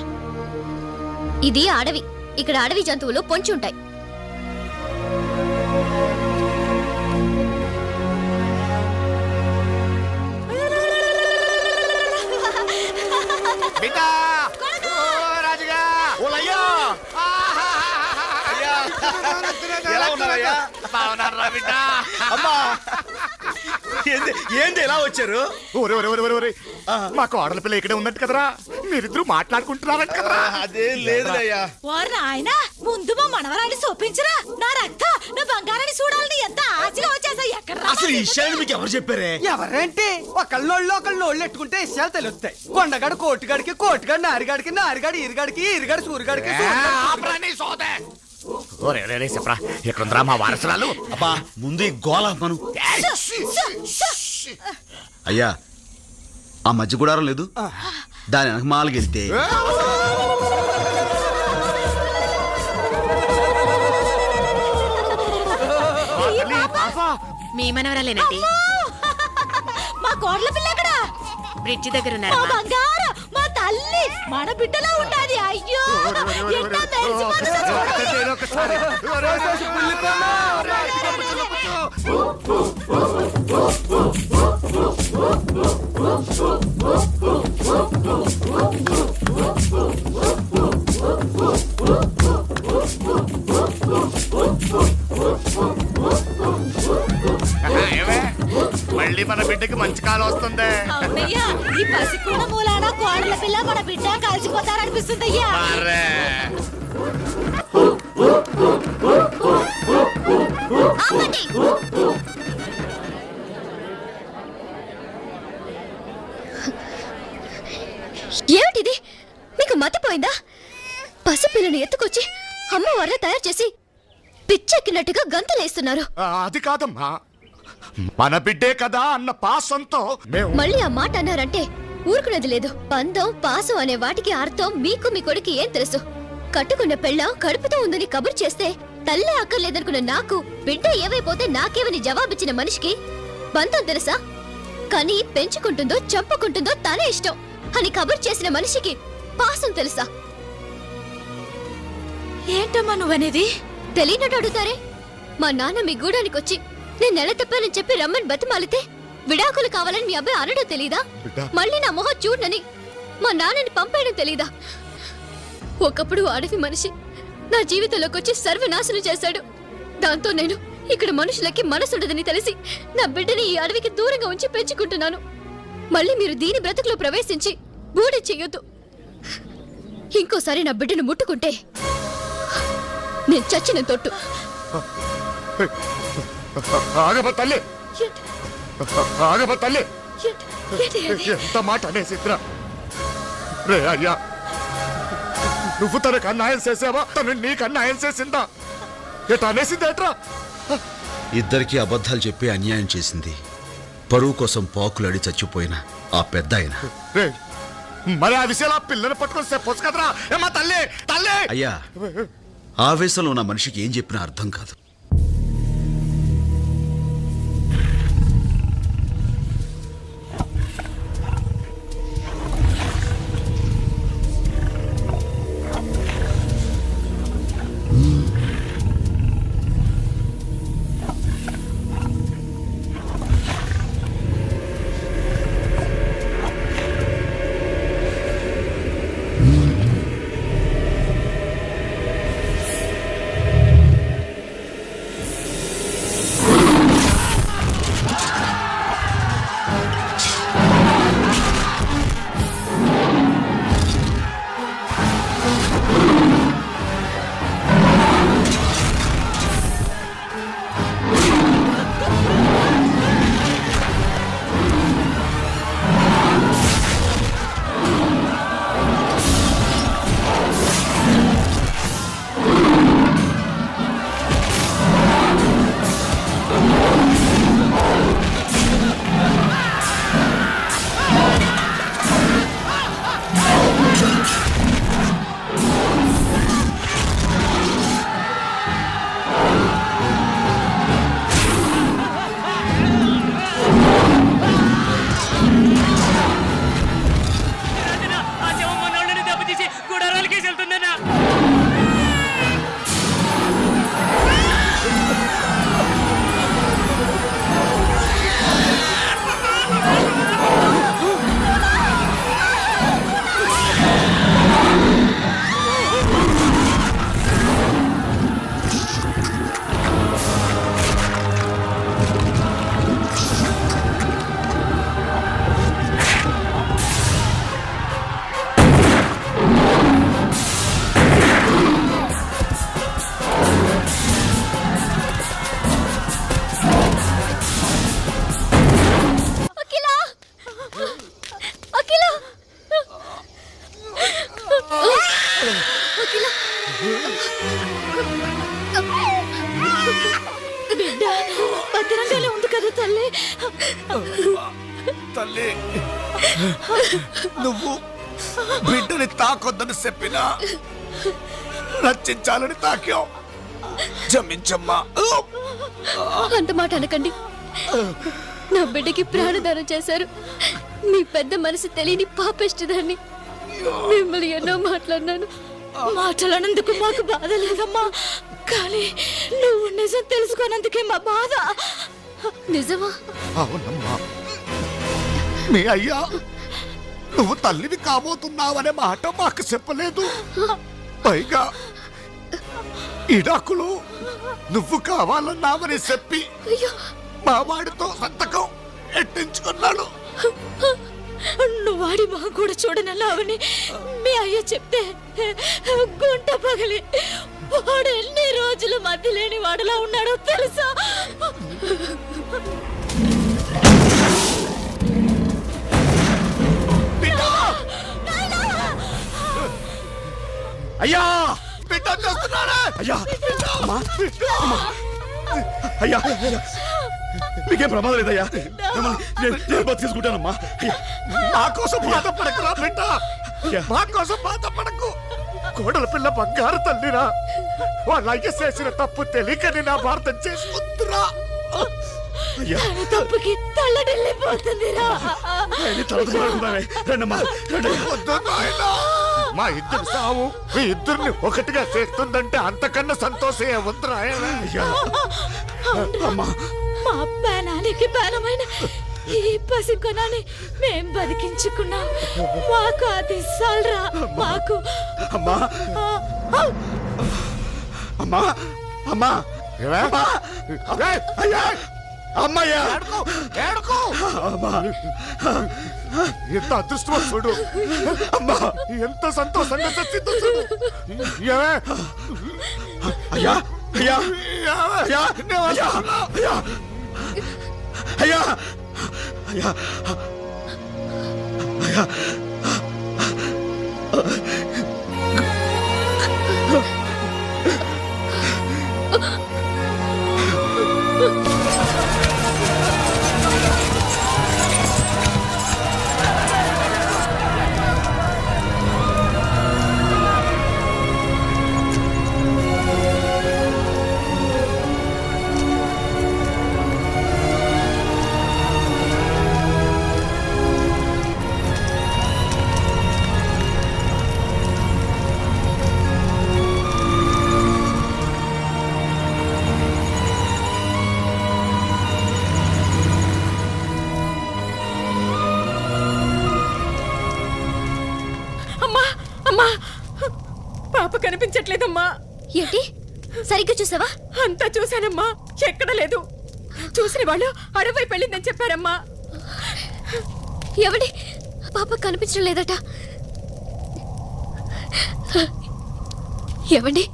ఇది అడవి. ఇక్కడ అడవి జంతువులు పొంచి ఉంటాయి. బిడ్డా! ఓ రాజుగా! ఓలయ్యో! ఎలా ఉన్నారయ్యా? బాగున్నారా బిడ్డా? అమ్మా ఏంటి ఎలా వచ్చారు? మా కోడల పిల్ల ఇక్కడే ఉన్నట్టు కదరా, మీరిద్దరు మాట్లాడుకుంటున్నారంట కదరా. అదేం లేదులయ్యా. ఆయన ముందు మా మనవరాన్ని చూపించరా. నా రక్త నా బంగారాన్ని చూడాలని ఎంత ఆశగా వచ్చేసా. ఎక్కడ అసలు ఈ విషయాన్ని మీకు ఎవరు చెప్పారే? ఎవరేంటి ఒకళ్ళు నోళ్ళు ఎట్టుకుంటే విషయాలు తెలుస్తాయి. కొండగాడు కోటిగాడికి, కోటిగాడు నారిగాడికి, నారిగాడు ఈరిగాడికి, ఈరిగాడు సూరిగాడికి. చెప్పరా ఎక్కడుందిరా మా వారసురాలు? అబ్బా ముందు ఈ గోళ మను. అయ్యా ఆ మధ్య గుడారం లేదు, దాని వెనక మాలకి వెళ్తే మీ మనవరాలేనండి. మా కోడల పిల్ల ఎక్కడ? బ్రిడ్జి దగ్గర ఉన్నారు. మా బంగారు, మా తల్లి, మన బిడ్డలా ఉండాలి. అయ్యో ఎంత మళ్ళీ మన బిడ్డకి మంచి కాలం వస్తుంది. అవునయ్యా, ఈ పసికూడ మూలాన కోడల పిల్ల మన బిడ్డ కలిసిపోతారనిపిస్తుంది. అయ్యా వీళ్ళని ఎత్తుకొచ్చి అమ్మవారిని తయారు చేసి పిచ్చెక్కినట్టుగా గంతలేస్తున్నారు. అది కాదమ్మా, మన బిడ్డే కదా అన్న పాసంతో మేము మళ్ళీ ఆ మాట అన్నారంటే ఊరుకునేది లేదు. పందం పాసం అనే వాటికి అర్థం మీకు మీ కొడుకు ఏం తెలుసు? కట్టుకున్న పెళ్ళ కడుపుతో ఉందని కబురు చేస్తే తల్లే అక్కర్లేదనుకున్న నాకు బిడ్డ ఏవైపోతే నాకేమని జవాబిచ్చిన మనిషికి బంధం తెలుసా? కానీ పెంచుకుంటుందో చంపుకుంటుందో తనే ఇష్టం అని కబురు చేసిన మనిషికి పాసం తెలుసా? ఏంటమ్మా నువ్వనేది? తెలియనట్టు అడుగుతారే. మా నాన్న మీ గూడానికి వచ్చి నేను నెల తప్పానని చెప్పి రమ్మని బతిమాలితే విడాకులు కావాలని మీ అబ్బాయి అనడం తెలీదా? మళ్ళీ నా మొహం చూడనని మా నాన్నని పంపేయడం తెలీదా? ఒకప్పుడు అడవి మనిషి నా జీవితంలోకి వచ్చి సర్వనాశనం చేశాడు. దాంతో నేను ఇక్కడ మనుషులకి మనసుండదని తెలిసి నా బిడ్డని ఈ అడవికి దూరంగా ఉంచి పెంచుకుంటున్నాను. మళ్ళీ మీరు దీని బ్రతుకులో ప్రవేశించి బూడి చెయ్యొద్దు. ఇంకోసారి నా బిడ్డను ముట్టుకుంటే నేను చచ్చిన తొట్టు. ఆగమ తల్లి, ఆగమ తల్లి, ఎంత మాట అనేసిద్రా? రే అయ్యా, నువ్వు తనకు అన్యాయం చేసావా? తను నీకు అన్యాయం చేసిందా? ఎట అనేసిందేట్రా? ఇద్దరికి అబద్ధాలు చెప్పి అన్యాయం చేసింది పరువు కోసం పాకులాడి చచ్చిపోయిన ఆ పెద్ద ఆయన. మరి ఆ విషయాలు ఆ పిల్లని పట్టుకొని చెప్పొచ్చు కదరా? ఏమా తల్లి, తల్లి! అయ్యా, ఆవేశంలో ఉన్న మనిషికి ఏం చెప్పినా అర్థం కాదు. భద్రంగానే ఉంది కదా తల్లి? తల్లి, నువ్వు బిడ్డని తాకొద్దని చెప్పినా రక్షించాలని తాకావు. క్షమించమ్మా. అంత మాట అనకండి. నా బిడ్డకి ప్రాణదానం చేశారు. మీ పెద్ద మనసు తెలియని పాపిష్టిదాన్ని. మిమ్మల్ని ఎన్నో మాట్లాడినాను. మాట్లాడినందుకు మాకు బాధ లేదమ్మా, కానీ నువ్వు నిజం తెలుసుకోనందుకే మా బాధ. నిజమా? అవునమ్మా. మీ అయ్యా నువ్వు తల్లిని కాబోతున్నావనే మాట మాకు చెప్పలేదు. పైగా ఇడాకులు నువ్వు కావాలన్నామని చెప్పి మా వాడితో సంతకం ఎట్టించుకున్నాడు. నువ్వు వాడి మా కూడా చూడనన్నావని మీ అయ్య చెప్తే గుంట పగిలి వాడు ఎన్ని రోజులు మధ్య లేని వాడులా ఉన్నాడో తెలుసా? అయ్యా అయ్యా అమ్మా అమ్మా అయ్యా మీకేం ప్రమాదం లేదయ్యా నేను బతికేసుకుంటానమ్మా మా కోసం బాధపడకురా బిడ్డ, మా కోసం బాధపడకు. కోడల పిల్ల బంగారు తల్లిరా, వాళ్ళ అయ్య చేసిన తప్పు తెలియకని నా భారతం చేసుకుంటురా. తప్పుకి తల్లడిల్లిపోతుందిరా. మా ఇద్దరు సావు మీ ఇద్దరిని ఒకటిగా చేస్తుందంటే అంతకన్నా సంతోషమే ఉందిరా. మా ప్రాణానికి ప్రాణమైన ఈ పసికొనాన్ని మేం బతికించుకున్నాం. మాకు అది సాల్రా. మాకు అమ్మా అమ్మా అమ్మా అయ్యా అమ్మయ్యా ఎంత అదృష్టవంతుడు, అమ్మా ఎంత సంతోషంగా చచ్చిందో చూడు. అయ్యా అయ్యా అయ్యా అయ్యా అయ్యా అయ్యా అయ్యా పాప కనిపించట్లేదమ్మా. ఏంటి సరిగ్గా చూసావా? అంతా చూశానమ్మా, ఎక్కడ లేదు. చూసిన వాళ్ళు అడవి వెళ్ళిందని చెప్పారమ్మా. ఎవడి పాప కనిపించడం లేదట. ఎవండి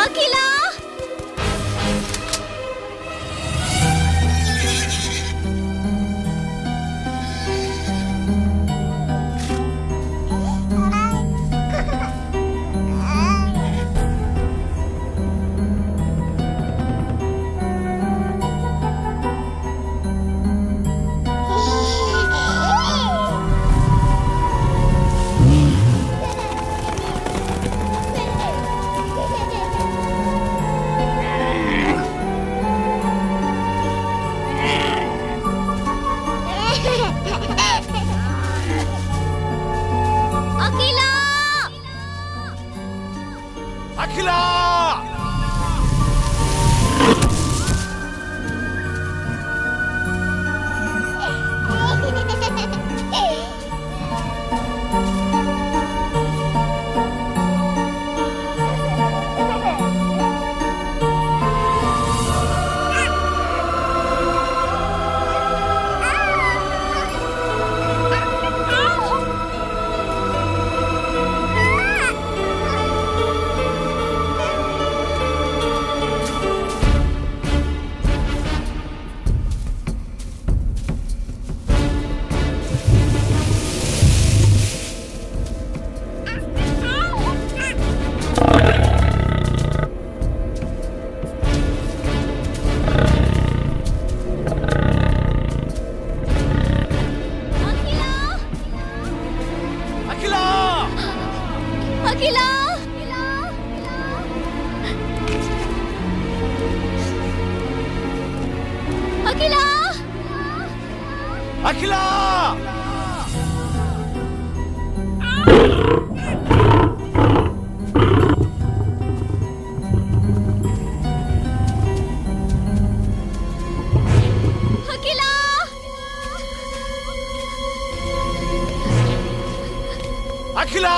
అఖిలా, అఖిలా అఖిలా, అఖిలా, అఖిలా అఖిలా, అఖిలా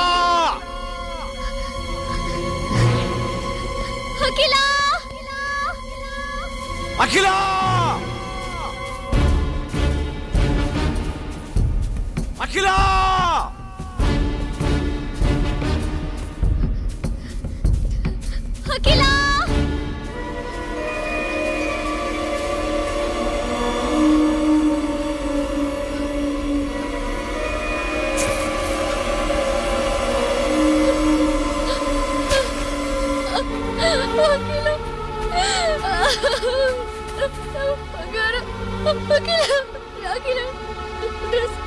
అఖిలా, అఖిలా అఖిలా అఖిలా, అఖిల బంగారు అఖిల అఖిల డ్రెస్